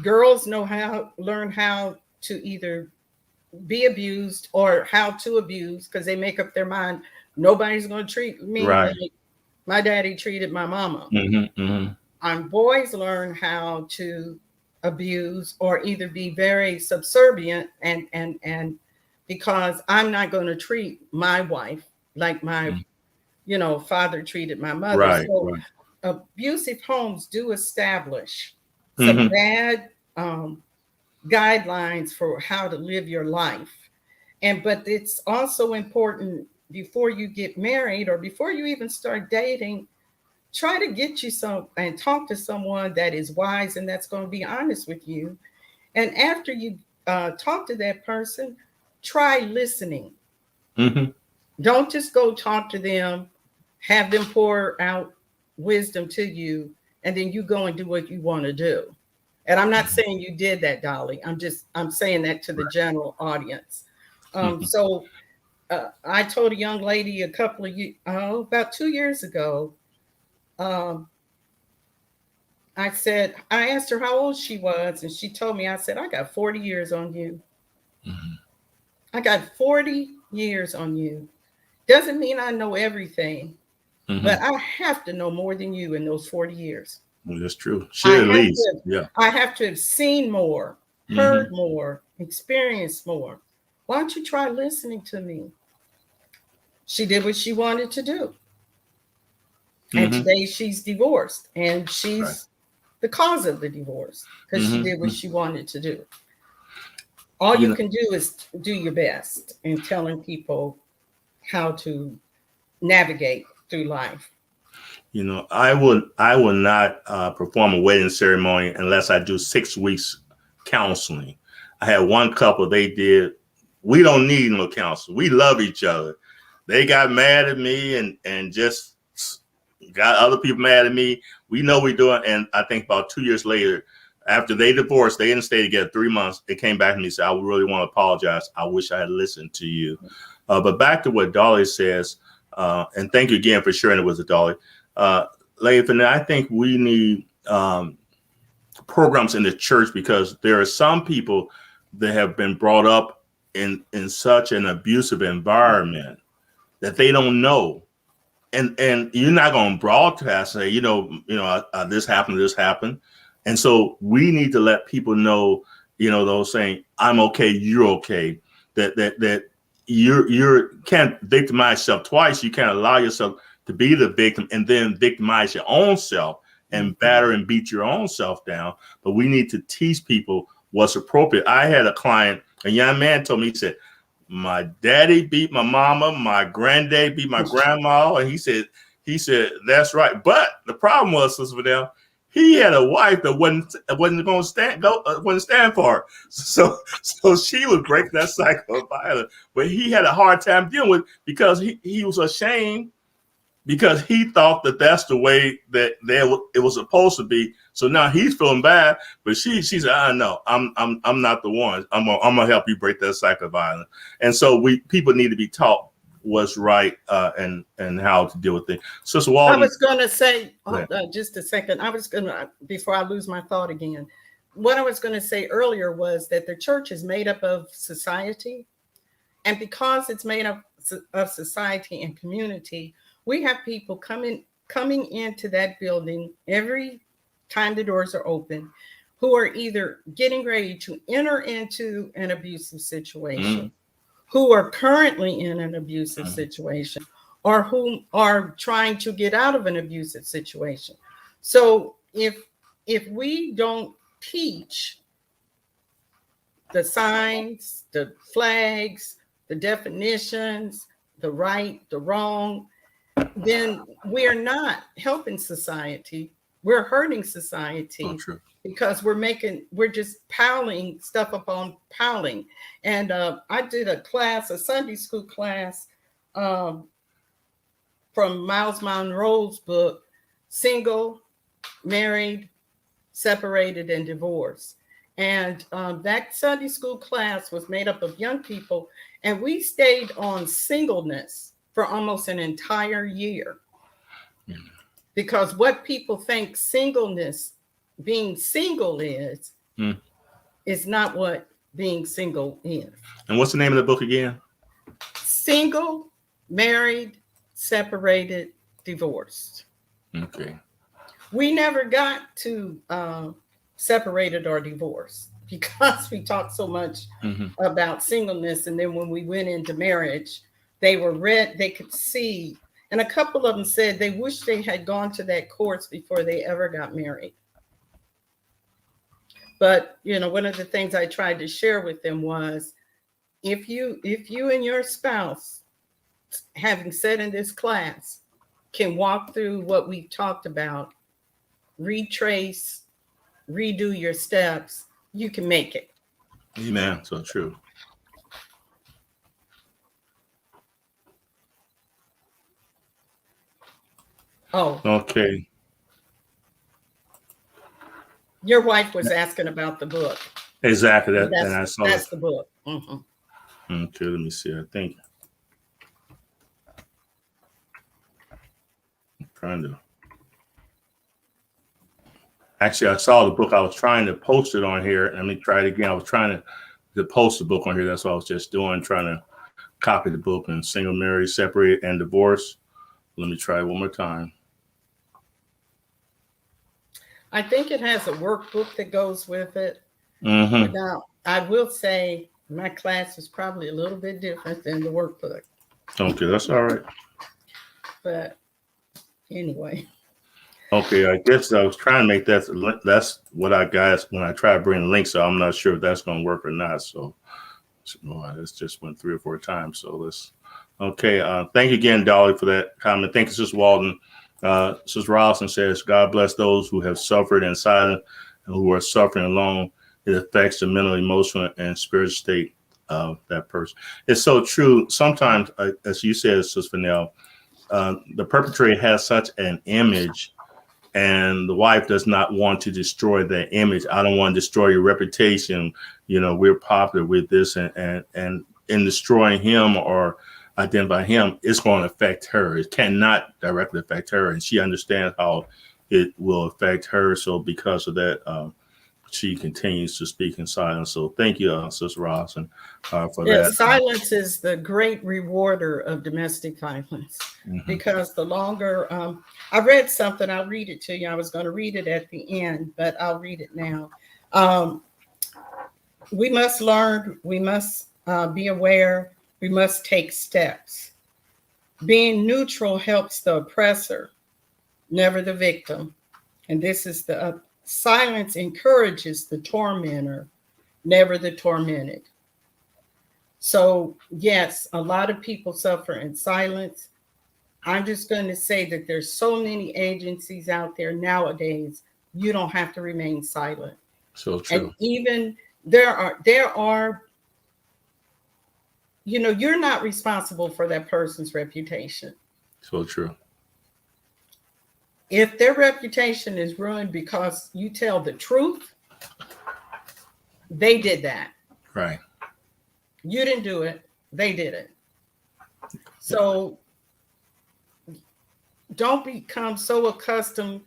girls learn how to either be abused or how to abuse, because they make up their mind, nobody's going to treat me like my daddy treated my mama. And boys learn how to abuse or either be very subservient and because I'm not going to treat my wife like my father treated my mother. Right. So abusive homes do establish some bad guidelines for how to live your life. But it's also important, before you get married or before you even start dating, try to get you some and talk to someone that is wise and that's going to be honest with you. And after you talk to that person, try listening. Don't just go talk to them, have them pour out wisdom to you, and then you go and do what you want to do. And I'm not saying you did that, Dolly. I'm saying that to the general audience. So I told a young lady about 2 years ago, I asked her how old she was, and she told me, I said, I got 40 years on you. I got 40 years on you. Doesn't mean I know everything, but I have to know more than you in those 40 years. Well, that's true. At least. I have to have seen more, heard more, experienced more. Why don't you try listening to me? She did what she wanted to do. And today she's divorced, and she's the cause of the divorce, because she did what she wanted to do. All you can do is do your best in telling people how to navigate through life. I will not perform a wedding ceremony unless I do 6 weeks counseling. I had one couple, they did. We don't need no counseling. We love each other. They got mad at me and just got other people mad at me. We know we're doing. And I think about 2 years later, after they divorced, they didn't stay together 3 months. They came back to me and said, I really want to apologize. I wish I had listened to you. But back to what Dolly says, and thank you again for sharing it with us, Dolly. Lady Fennell, I think we need programs in the church, because there are some people that have been brought up in such an abusive environment that they don't know. And you're not going to broadcast, say, this happened. And so we need to let people know, those saying, I'm okay, you're okay, that you can't victimize yourself twice. You can't allow yourself to be the victim and then victimize your own self and batter and beat your own self down. But we need to teach people what's appropriate. I had a client, a young man told me, he said, my daddy beat my mama, my granddad beat my grandma. And he said, that's right. But the problem was, Sister Fennell, he had a wife that wasn't going to wouldn't stand for her. So she would break that cycle of violence. But he had a hard time dealing with, because he was ashamed because he thought that that's the way that it was supposed to be. So now he's feeling bad, but she said, "I know, I'm not the one. I'm gonna help you break that cycle of violence." And so people need to be taught what's right and how to deal with it. Sister I Walden, was going to say, just a second. I was going to, before I lose my thought again, what I was going to say earlier was that the church is made up of society, and because it's made up of society and community, we have people coming into that building every time the doors are open, who are either getting ready to enter into an abusive situation, who are currently in an abusive situation, or who are trying to get out of an abusive situation. So if we don't teach the signs, the flags, the definitions, the right, the wrong, then we are not helping society. We're hurting society because we're just piling stuff upon piling. And I did a Sunday school class from Miles Monroe's book, Single, Married, Separated, and Divorced. And that Sunday school class was made up of young people, and we stayed on singleness for almost an entire year. Because what people think singleness, being single is not what being single is. And what's the name of the book again? Single, Married, Separated, Divorced. Okay. We never got to separated or divorced because we talked so much about singleness. And then when we went into marriage, they could see, and a couple of them said they wish they had gone to that course before they ever got married. But, one of the things I tried to share with them was, if you and your spouse, having said in this class, can walk through what we've talked about, retrace, redo your steps, you can make it. Amen. So true. Oh, okay. Your wife was asking about the book. Exactly. That's the book. Mm-hmm. Okay, let me see. I think I'm trying to. Actually, I saw the book. I was trying to post it on here. Let me try it again. I was trying to post the book on here. That's what I was just doing, trying to copy the book in Single, Married, Separated, and Divorced. Let me try it one more time. I think it has a workbook that goes with it. Mm-hmm. Now, I will say my class is probably a little bit different than the workbook. Okay, that's all right. But anyway. Okay, I guess I was trying to make that's what I got when I try to bring the link, so I'm not sure if that's going to work or not. So this just went 3 or 4 times. So okay. Thank you again, Dolly, for that comment. Thank you, Sister Walden. Sister Ralston says, God bless those who have suffered in silence and who are suffering alone. It affects the mental, emotional, and spiritual state of that person. It's so true. Sometimes, as you said, Sister Fennell, the perpetrator has such an image, and the wife does not want to destroy that image. I don't want to destroy your reputation. We're popular with this, and in destroying him or identify him, it's going to affect her. It cannot directly affect her, and she understands how it will affect her. So because of that, she continues to speak in silence. So thank you, Sister Rawson, for that. Silence is the great rewarder of domestic violence, because the longer I read something, I'll read it to you. I was going to read it at the end, but I'll read it now. We must learn. We must be aware. We must take steps. Being neutral helps the oppressor, never the victim. And this is the silence encourages the tormentor, never the tormented. So yes, a lot of people suffer in silence. I'm just going to say that there's so many agencies out there nowadays, you don't have to remain silent. So true. And even there are, you're not responsible for that person's reputation. So true. If their reputation is ruined because you tell the truth, they did that. Right. You didn't do it. They did it. So don't become so accustomed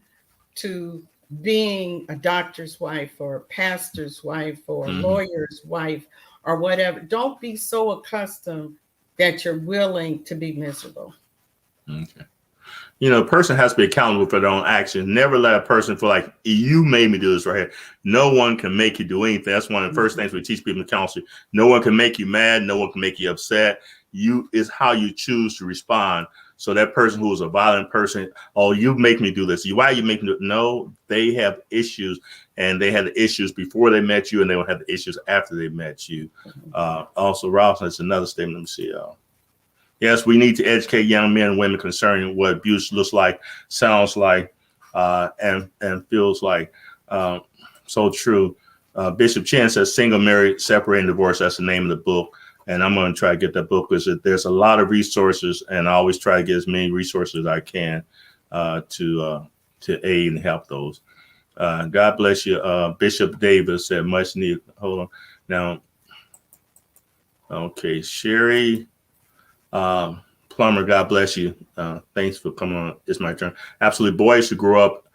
to being a doctor's wife or a pastor's wife or a lawyer's wife or whatever. Don't be so accustomed that you're willing to be miserable. Okay. You know, a person has to be accountable for their own actions. Never let a person feel like you made me do this right here. No one can make you do anything. That's one of the first things we teach people in counseling. No one can make you mad. No one can make you upset. You is how you choose to respond. So that person who is a violent person, oh, you make me do this. Why you make me do it? No, they have issues, and they had the issues before they met you, and they will have the issues after they met you. Also, Ralph, that's another statement. Let me see. Yes, we need to educate young men and women concerning what abuse looks like, sounds like, and feels like. So true. Bishop Chen says, Single, Married, Separated, and Divorced. That's the name of the book. And I'm going to try to get that book because there's a lot of resources, and I always try to get as many resources as I can to aid and help those. God bless you. Bishop Davis said, much needed. Hold on. Now, okay, Sherry Plummer, God bless you. Thanks for coming on. It's my turn. Absolutely. Boys who grow up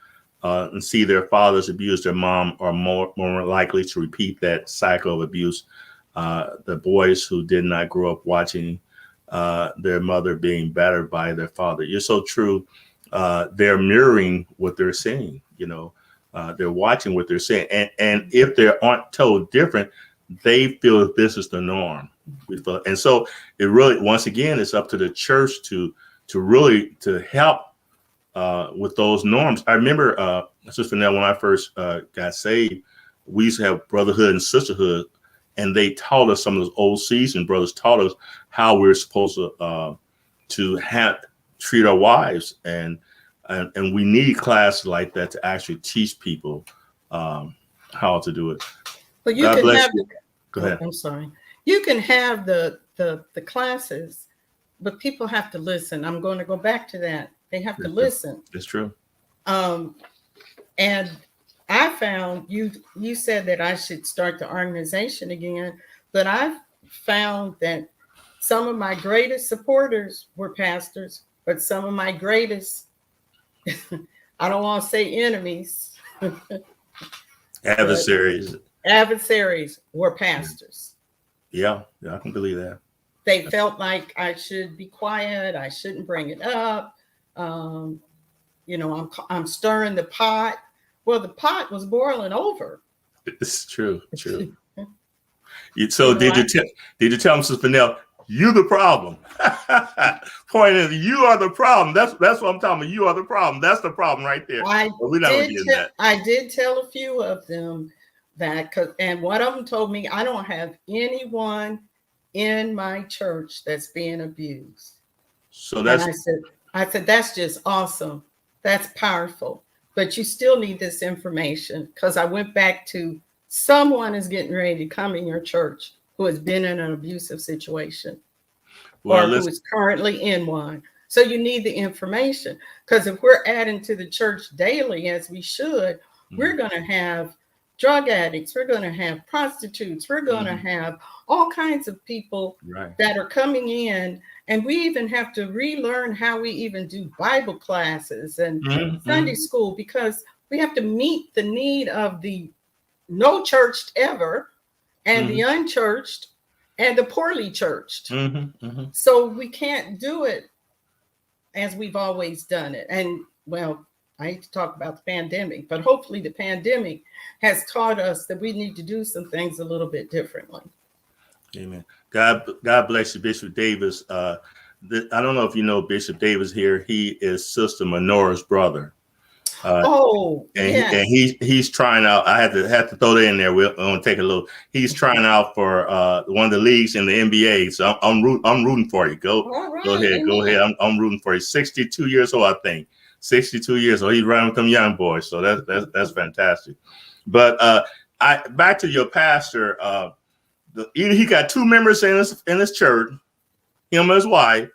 and see their fathers abuse their mom are more likely to repeat that cycle of abuse. The boys who did not grow up watching their mother being battered by their father. You're so true. They're mirroring what they're seeing. You know, they're watching what they're saying. And if they aren't told different, they feel that this is the norm. And so it really, once again, it's up to the church to really help with those norms. I remember, Sister Nell, when I first got saved, we used to have brotherhood and sisterhood, and they taught us, some of those old seasoned brothers taught us how we're supposed to treat our wives, and we need classes like that to actually teach people how to do it. But you can have. Go ahead. I'm sorry. You can have the classes, but people have to listen. I'm going to go back to that. They have to listen. It's true. And I found you said that I should start the organization again, but I've found that some of my greatest supporters were pastors, but some of my greatest, I don't want to say enemies, adversaries were pastors. Yeah, I can believe that. They felt like I should be quiet. I shouldn't bring it up. You know, I'm stirring the pot. Well, the pot was boiling over. It's true. So did you tell Mrs. Fennell, you the problem? Point is, you are the problem. That's what I'm talking about. You are the problem. That's the problem right there. I did tell a few of them that, and one of them told me, I don't have anyone in my church that's being abused. So that's, and I said, that's just awesome. That's powerful. But you still need this information, because I went back to, someone is getting ready to come in your church who has been in an abusive situation, or who is currently in one. So you need the information, because if we're adding to the church daily, as we should, we're going to have drug addicts, we're going to have prostitutes, we're going to have all kinds of people that are coming in. And we even have to relearn how we even do Bible classes and Sunday school, because we have to meet the need of the no churched ever, and the unchurched, and the poorly churched. So we can't do it as we've always done it. And well, I hate to talk about the pandemic, but hopefully the pandemic has taught us that we need to do some things a little bit differently. Amen. God bless you, Bishop Davis. I don't know if you know Bishop Davis here. He is Sister Menora's brother. And he's trying out. I had to throw that in there. We're going to take a look. He's trying out for one of the leagues in the NBA. So I'm rooting for you. Go ahead. I'm rooting for you. 62 years old, I think. 62 years old. He's running with them young boys. So that's fantastic. But back to your pastor. Either he got two members in his church, him and his wife,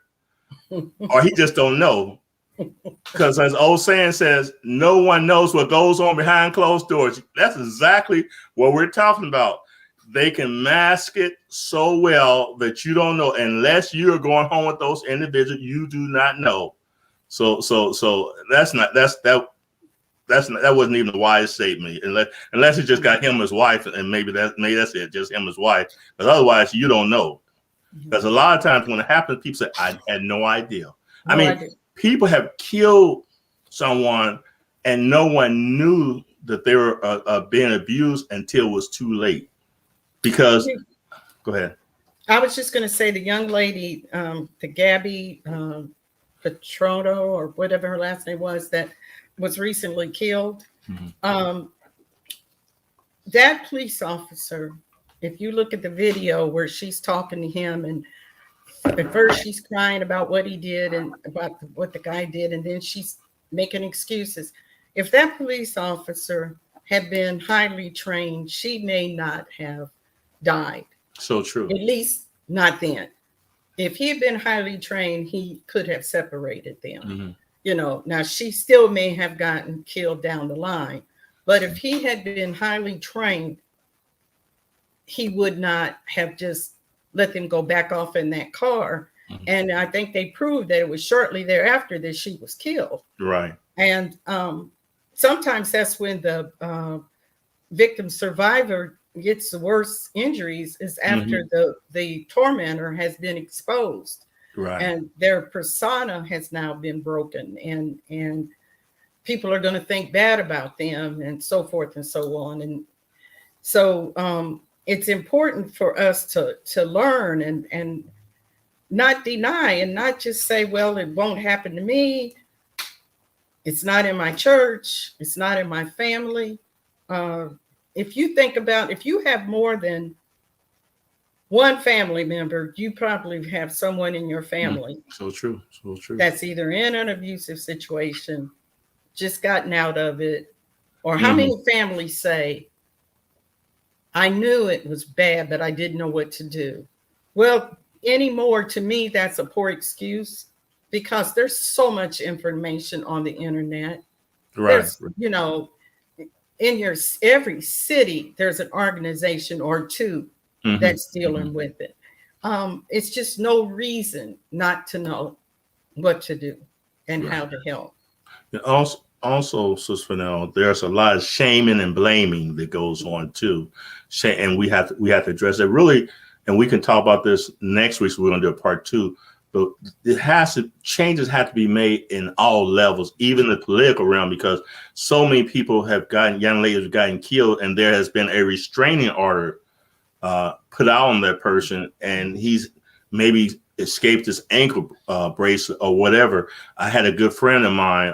or he just don't know. Because as old saying says, no one knows what goes on behind closed doors. That's exactly what we're talking about. They can mask it so well that you don't know, unless you're going home with those individuals, you do not know. So that wasn't even a wise statement, unless it just got him his wife, and maybe that's it, just him his wife. But otherwise, you don't know. Because a lot of times when it happens, people say, "I had no idea." I mean, people have killed someone and no one knew that they were being abused until it was too late. Because, go ahead. I was just going to say the young lady, the Gabby Petrono, or whatever her last name was, that was recently killed. Mm-hmm. That police officer, if you look at the video where she's talking to him, and at first she's crying about what he did and about what the guy did, and then she's making excuses. If that police officer had been highly trained, she may not have died. So true. At least not then. If he had been highly trained, he could have separated them. Mm-hmm. You know, now she still may have gotten killed down the line, but if he had been highly trained, he would not have just let them go back off in that car. Mm-hmm. And I think they proved that it was shortly thereafter that she was killed. Right. And sometimes that's when the victim survivor gets the worst injuries, is after mm-hmm. the tormentor has been exposed. Right. And their persona has now been broken, and people are going to think bad about them, and so forth and so on. And so it's important for us to learn and not deny, and not just say, well, it won't happen to me. It's not in my church. It's not in my family. If you think about, if you have more than one family member, you probably have someone in your family. So true. So true. That's either in an abusive situation, just gotten out of it, or how many families say, I knew it was bad, but I didn't know what to do. Well, anymore, to me, that's a poor excuse, because there's so much information on the internet. Right. There's, you know, in every city, there's an organization or two that's dealing with it. It's just no reason not to know what to do and how to help. Also, Sis Fennell, there's a lot of shaming and blaming that goes on too, and we have to address it really. And we can talk about this next week. So we're going to do a part 2. But changes have to be made in all levels, even the political realm, because so many people young ladies have gotten killed, and there has been a restraining order put out on that person, and he's maybe escaped his ankle bracelet or whatever. I had a good friend of mine.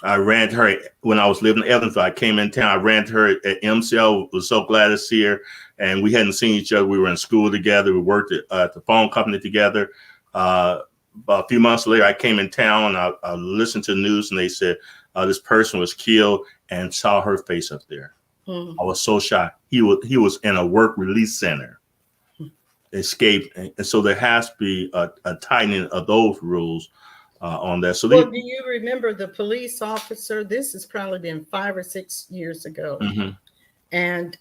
I ran to her when I was living in Evansville. I came in town. I ran to her at MCL. Was so glad to see her, and we hadn't seen each other. We were in school together. We worked at the phone company together. About a few months later, I came in town. I listened to the news, and they said this person was killed, and saw her face up there. I was so shocked. He was in a work release center, escaped, and so there has to be a tightening of those rules on that. So, well, do you remember the police officer? This has probably been 5 or 6 years ago, and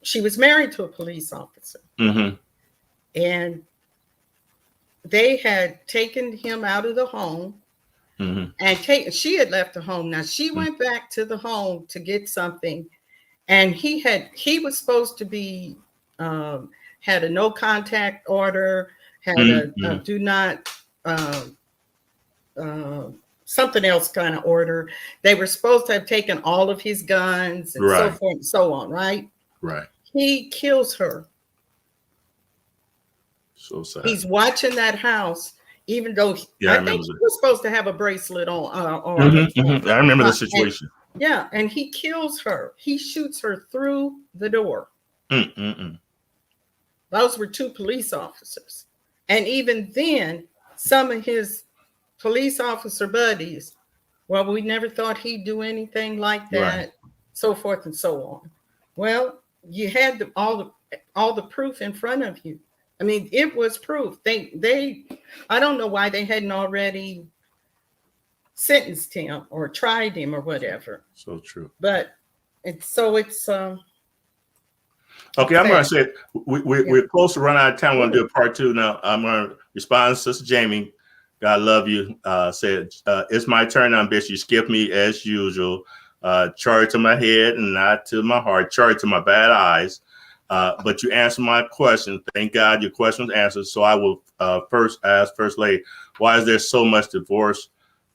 she was married to a police officer, and they had taken him out of the home. And she had left the home. Now she went back to the home to get something, and he was supposed to be had a no contact order, had a do not something else kind of order. They were supposed to have taken all of his guns and so forth and so on. Right. He kills her. So sad. He's watching that house. Even though I think he was supposed to have a bracelet on. I remember the situation. And he kills her. He shoots her through the door. Those were 2 police officers. And even then, some of his police officer buddies, well, we never thought he'd do anything like that, so forth and so on. Well, you had all the proof in front of you. I mean, it was proof. They I don't know why they hadn't already sentenced him or tried him or whatever. So true. But it's Okay, I'm going to say we're close to run out of time. We're going to do a part 2 now. I'm going to respond to Sister Jamie. God love you. Said, it's my turn now, bitch. You skip me as usual. Charge to my head and not to my heart. Charge to my bad eyes. But you answered my question. Thank God your question was answered. So I will first ask First Lady, why is there so much divorce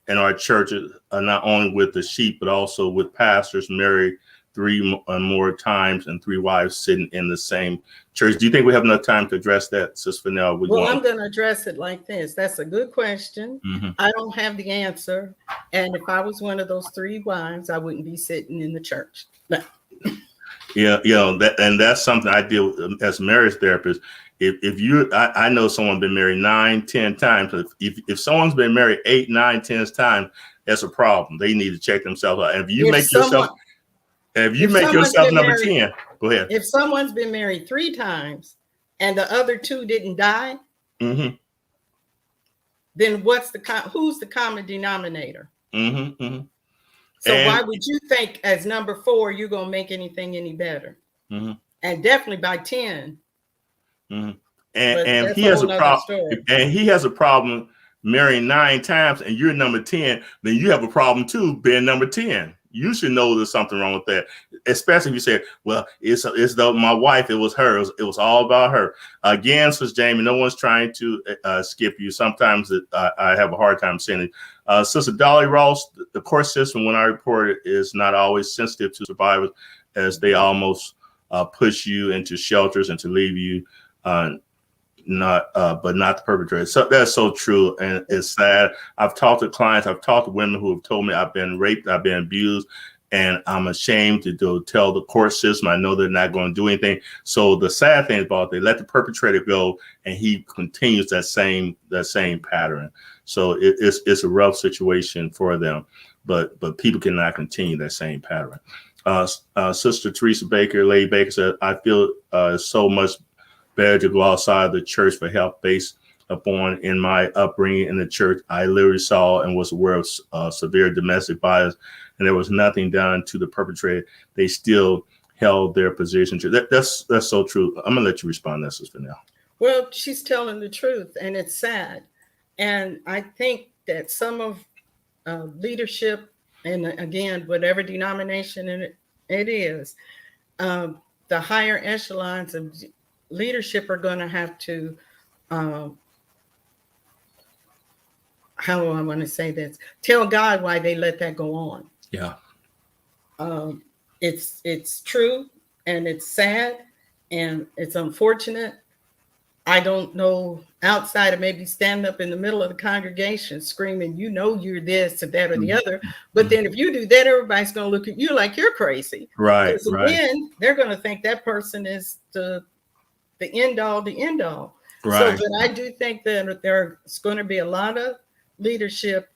in our churches, not only with the sheep, but also with pastors married 3 or more times and 3 wives sitting in the same church? Do you think we have enough time to address that, Sister Fennell? Well, I'm going to address it like this. That's a good question. Mm-hmm. I don't have the answer. And if I was one of those 3 wives, I wouldn't be sitting in the church. No. Yeah, that's something I deal with as a marriage therapist. I know someone been married 9, 10 times. If someone's been married 8, 9, 10 times, that's a problem. They need to check themselves out. And if you make yourself number 10, go ahead. If someone's been married 3 times and the other 2 didn't die, mm-hmm. then who's the common denominator? Mm-hmm. Mm-hmm. So why would you think as number 4 you're gonna make anything any better? Mm-hmm. And definitely by 10. Mm-hmm. And he has a problem. And he has a problem marrying 9 times, and you're number 10. Then you have a problem too, being number 10. You should know there's something wrong with that, especially if you say, "Well, it's my wife. It was her. It was all about her." Again, Sister Jamie, no one's trying to skip you. Sometimes I have a hard time saying it. Sister Dolly Ross, the court system, when I report it, is not always sensitive to survivors, as they almost push you into shelters and to leave you. But not the perpetrator. So that's so true, and it's sad. I've talked to clients, I've talked to women who have told me I've been raped, I've been abused, and I'm ashamed to tell the court system. I know they're not going to do anything. So the sad thing about they let the perpetrator go, and he continues that same pattern. So it's a rough situation for them, but people cannot continue that same pattern. Sister Teresa Baker, Lady Baker said, I feel so much better to go outside the church for help based upon in my upbringing in the church. I literally saw and was aware of severe domestic violence, and there was nothing done to the perpetrator. They still held their position. That's so true. I'm gonna let you respond to this for now. Well, she's telling the truth, and it's sad. And I think that some of leadership, and again, whatever denomination it is, the higher echelons of leadership are going to have to, how do I want to say this? Tell God why they let that go on. Yeah. It's true, and it's sad, and it's unfortunate. I don't know, outside of maybe standing up in the middle of the congregation screaming, you're this or that or the other. But then if you do that, everybody's going to look at you like you're crazy. Right. Because again, they're going to think that person is the end all, the end all. Right. So, but I do think that there's going to be a lot of leadership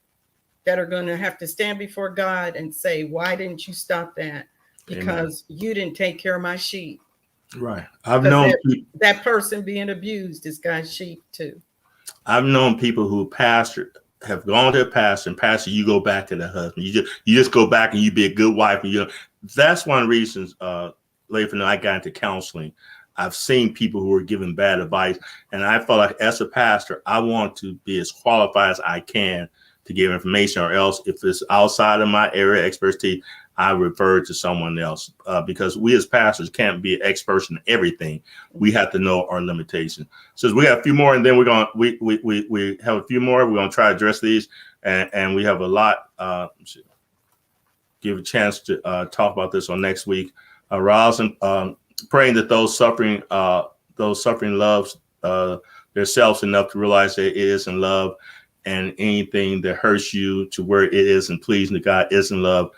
that are going to have to stand before God and say, why didn't you stop that? Because you didn't take care of my sheep. Right. I've known that person being abused is God's sheep too. I've known people who have gone to a pastor, and pastor, you go back to the husband. You just go back and you be a good wife. And that's one of the reasons, later I got into counseling. I've seen people who are giving bad advice, and I felt like as a pastor, I want to be as qualified as I can to give information, or else if it's outside of my area of expertise, I refer to someone else, because we as pastors can't be experts in everything. We have to know our limitations. So we have a few more, and then we have a few more. We're gonna try to address these, and we have a lot. Give a chance to talk about this on next week. Rosin, praying that those suffering loves themselves enough to realize that it is in love, and anything that hurts you to where it isn't pleasing to God isn't love.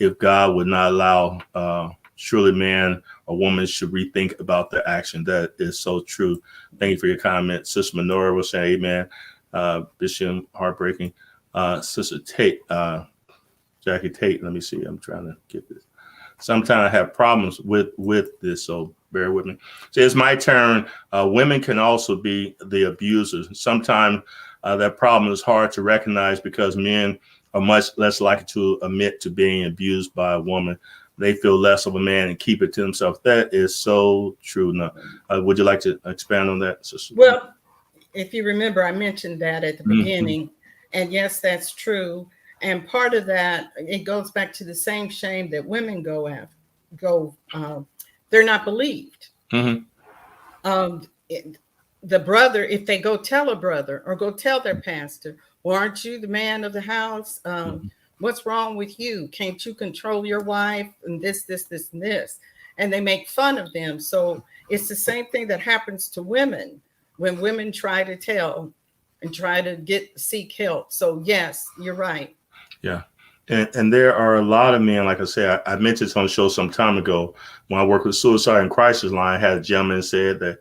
If God would not allow, surely man or woman should rethink about their action. That is so true. Thank you for your comment. Sister Menorah will say amen. Bishop, heartbreaking. Sister Tate, Jackie Tate, let me see. I'm trying to get this. Sometimes I have problems with this, so bear with me. So it's my turn. Women can also be the abusers. Sometimes that problem is hard to recognize because men are much less likely to admit to being abused by a woman. They feel less of a man and keep it to themselves. That is so true. Now, would you like to expand on that, sister? Well, if you remember, I mentioned that at the Mm-hmm. beginning. And yes, that's true. And part of that, it goes back to the same shame that women they're not believed. Mm-hmm. The brother, if they go tell a brother or go tell their pastor, well, aren't you the man of the house? What's wrong with you? Can't you control your wife? And this, and this. And they make fun of them. So it's the same thing that happens to women when women try to tell and try to seek help. So yes, you're right. Yeah. And there are a lot of men, like I said, I mentioned this on the show some time ago when I worked with Suicide and Crisis Line. I had a gentleman said that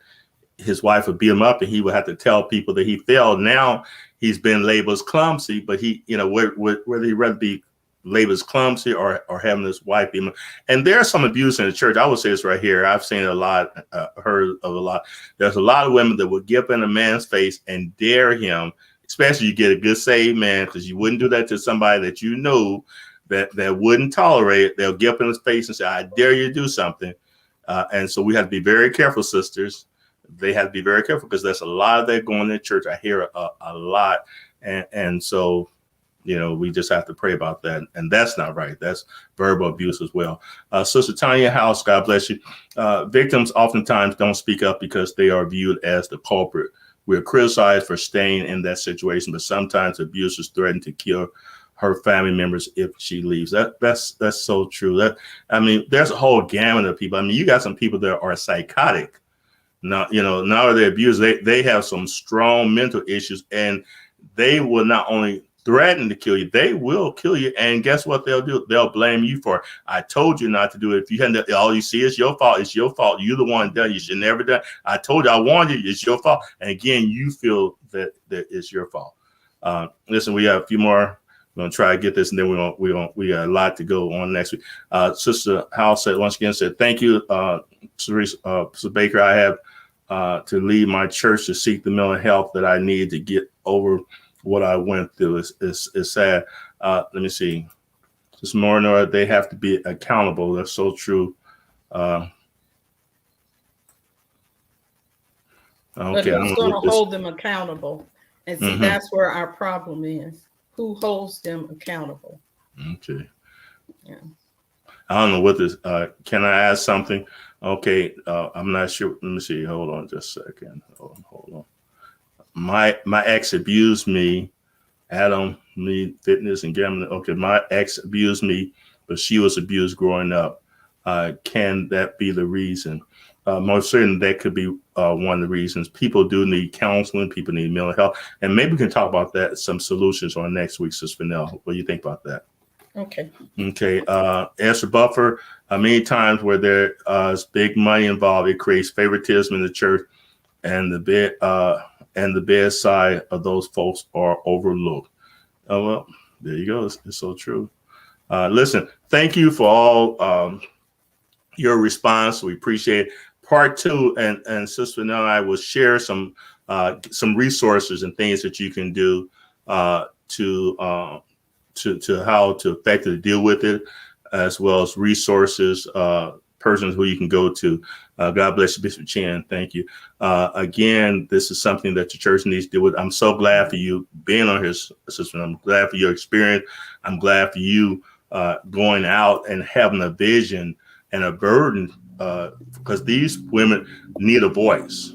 his wife would beat him up and he would have to tell people that he failed. Now he's been labeled as clumsy, but he, whether he'd rather be labeled as clumsy or having his wife beat him up. And there's some abuse in the church. I would say this right here. I've seen a lot, heard of a lot. There's a lot of women that will get up in a man's face and dare him, especially you get a good saved man, because you wouldn't do that to somebody that you know that wouldn't tolerate it. They'll get up in his face and say, I dare you to do something. And so we have to be very careful, sisters. They have to be very careful because there's a lot of that going in the church. I hear a lot. And so, we just have to pray about that. And that's not right. That's verbal abuse as well. Sister Tanya House, God bless you. Victims oftentimes don't speak up because they are viewed as the culprit. We're criticized for staying in that situation, but sometimes abusers threaten to kill her family members if she leaves. That's so true. There's a whole gamut of people. You got some people that are psychotic. Now, now they abuse, they have some strong mental issues, and they will not only threaten to kill you, they will kill you. And guess what they'll do? They'll blame you for it. I told you not to do it. If you hadn't, all you see is your fault. It's your fault. You're the one done. You should never done. I told you, I warned you. It's your fault. And again, you feel that it's your fault. Listen, we have a few more. We're gonna try to get this, and then we got a lot to go on next week. Sister House once again said, "Thank you, Sister Baker. I have to leave my church to seek the mental health that I need to get over what I went through. It's sad." Let me see. Just more, they have to be accountable. That's so true. Okay, but who's going to hold them accountable? And see, that's where our problem is. Who holds them accountable? Okay. Yeah. I don't know what this. Can I ask something? Okay. I'm not sure. Let me see. Hold on just a second. Hold on. My ex abused me. Adam, me, fitness, and gambling. Okay, my ex abused me, but she was abused growing up. Can that be the reason? Most certainly, that could be one of the reasons. People do need counseling. People need mental health, and maybe we can talk about that. Some solutions on next week's Sister Fennell. What do you think about that? Okay. Okay. Esther Buffer. Many times where there is big money involved, it creates favoritism in the church, and the bedside of those folks are overlooked. Oh, well, there you go. It's so true. Listen, thank you for all your response. We appreciate it. Part 2, and Sister Fennell and I will share some resources and things that you can do to how to effectively deal with it, as well as resources, persons who you can go to. God bless you, Bishop Chan. Thank you. Again, this is something that the church needs to deal with. I'm so glad for you being on here, sister. I'm glad for your experience. I'm glad for you going out and having a vision and a burden, because these women need a voice.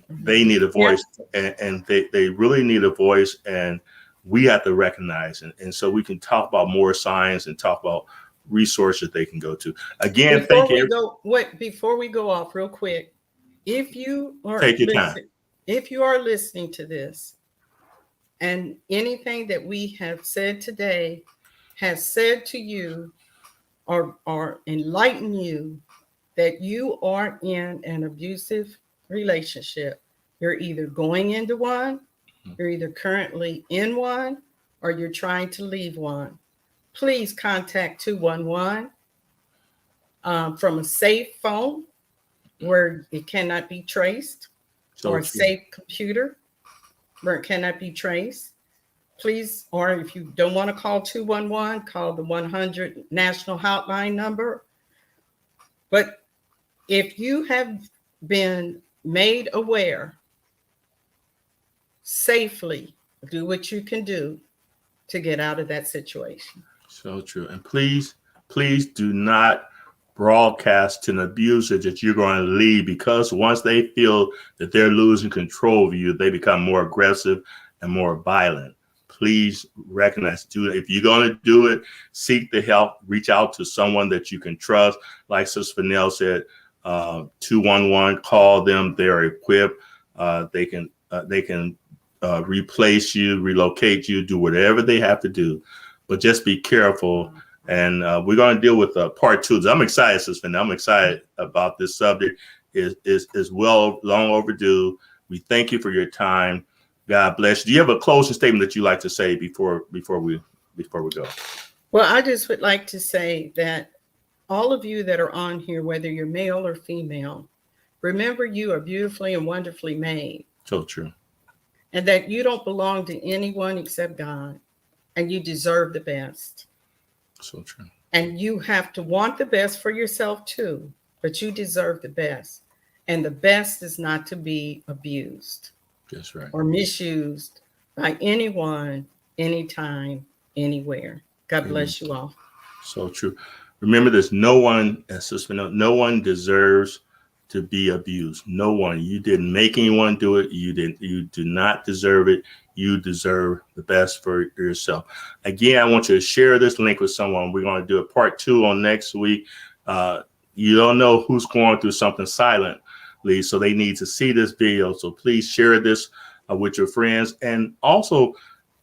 They need a voice, and they really need a voice, and we have to recognize it. And so we can talk about more science and talk about resources they can go to. Again, thank you. Before we go off real quick, if you are listening to this and anything that we have said today has said to you or enlightened you that you are in an abusive relationship, you're either going into one, you're either currently in one, or you're trying to leave one, please contact 211 from a safe phone where it cannot be traced, or a safe computer where it cannot be traced. please, or if you don't want to call 211, call the 100 national hotline number. But if you have been made aware, safely do what you can do to get out of that situation. So true. And please, please do not broadcast to an abuser that you're going to leave, because once they feel that they're losing control of you, they become more aggressive and more violent. Please recognize, do it. If you're going to do it, seek the help, reach out to someone that you can trust. Like Sister Fennell said, 211, call them. They're equipped. They can replace you, relocate you, do whatever they have to do. But just be careful. And we're going to deal with part 2. I'm excited, Sister Fennell. I'm excited about this subject. Is well long overdue. We thank you for your time. God bless you. Do you have a closing statement that you like to say before we go? Well, I just would like to say that all of you that are on here, whether you're male or female, remember you are beautifully and wonderfully made. So true. And that you don't belong to anyone except God, and you deserve the best. So true. And you have to want the best for yourself too, but you deserve the best. And the best is not to be abused. That's right. Or misused by anyone, anytime, anywhere. God bless you all. So true. Remember this, no one deserves to be abused. No one. You didn't make anyone do it. You do not deserve it. You deserve the best for yourself. Again, I want you to share this link with someone. We're going to do a part 2 on next week. You don't know who's going through something silently, so they need to see this video. So please share this with your friends. And also,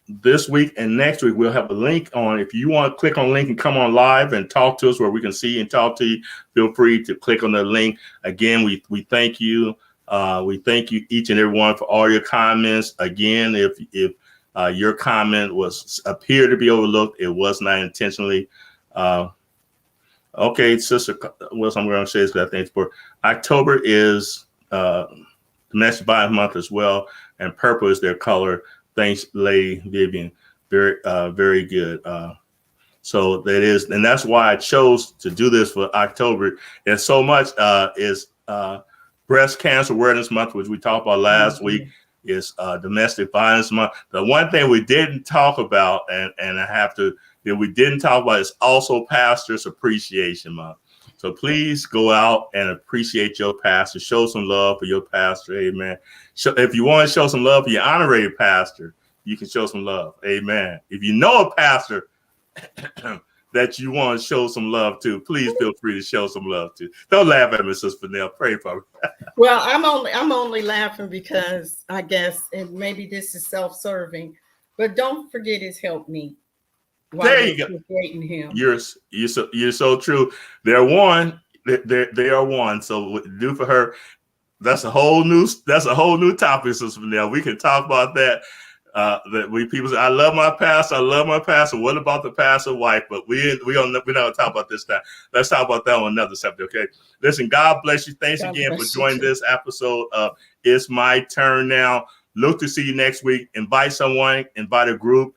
this week and next week, we'll have a link on. If you want to click on the link and come on live and talk to us where we can see and talk to you, feel free to click on the link. Again, we thank you. We thank you each and every one for all your comments. Again, if your comment appeared to be overlooked, it was not intentionally. Okay, Sister, what I'm going to say is that I think for October is Domestic Violence Month as well, and purple is their color. Thanks, Lady Vivian. Very good. So that is, and that's why I chose to do this for October. And so much is Breast Cancer Awareness Month, which we talked about last week, is Domestic Violence Month. The one thing we didn't talk about, and we didn't talk about, is also Pastors Appreciation Month. So please go out and appreciate your pastor. Show some love for your pastor. Amen. If you want to show some love for your honorary pastor, you can show some love. Amen. If you know a pastor that you want to show some love to, please feel free to show some love to. Don't laugh at me, Sister Fennell. Pray for me. Well, I'm only laughing because I guess, and maybe this is self-serving, but don't forget his help me. There you go. Him. You're so true. They're one. They are one. So what do for her? That's a whole new topic, Sister Fennell. We can talk about that. That people say, I love my pastor. What about the pastor wife? But we're not gonna talk about this time. Let's talk about that on another subject. Okay. Listen, God bless you. Thanks again for joining this episode of It's My Turn Now. Look to see you next week. Invite someone, invite a group.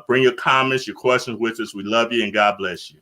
Bring your comments, your questions with us. We love you, and God bless you.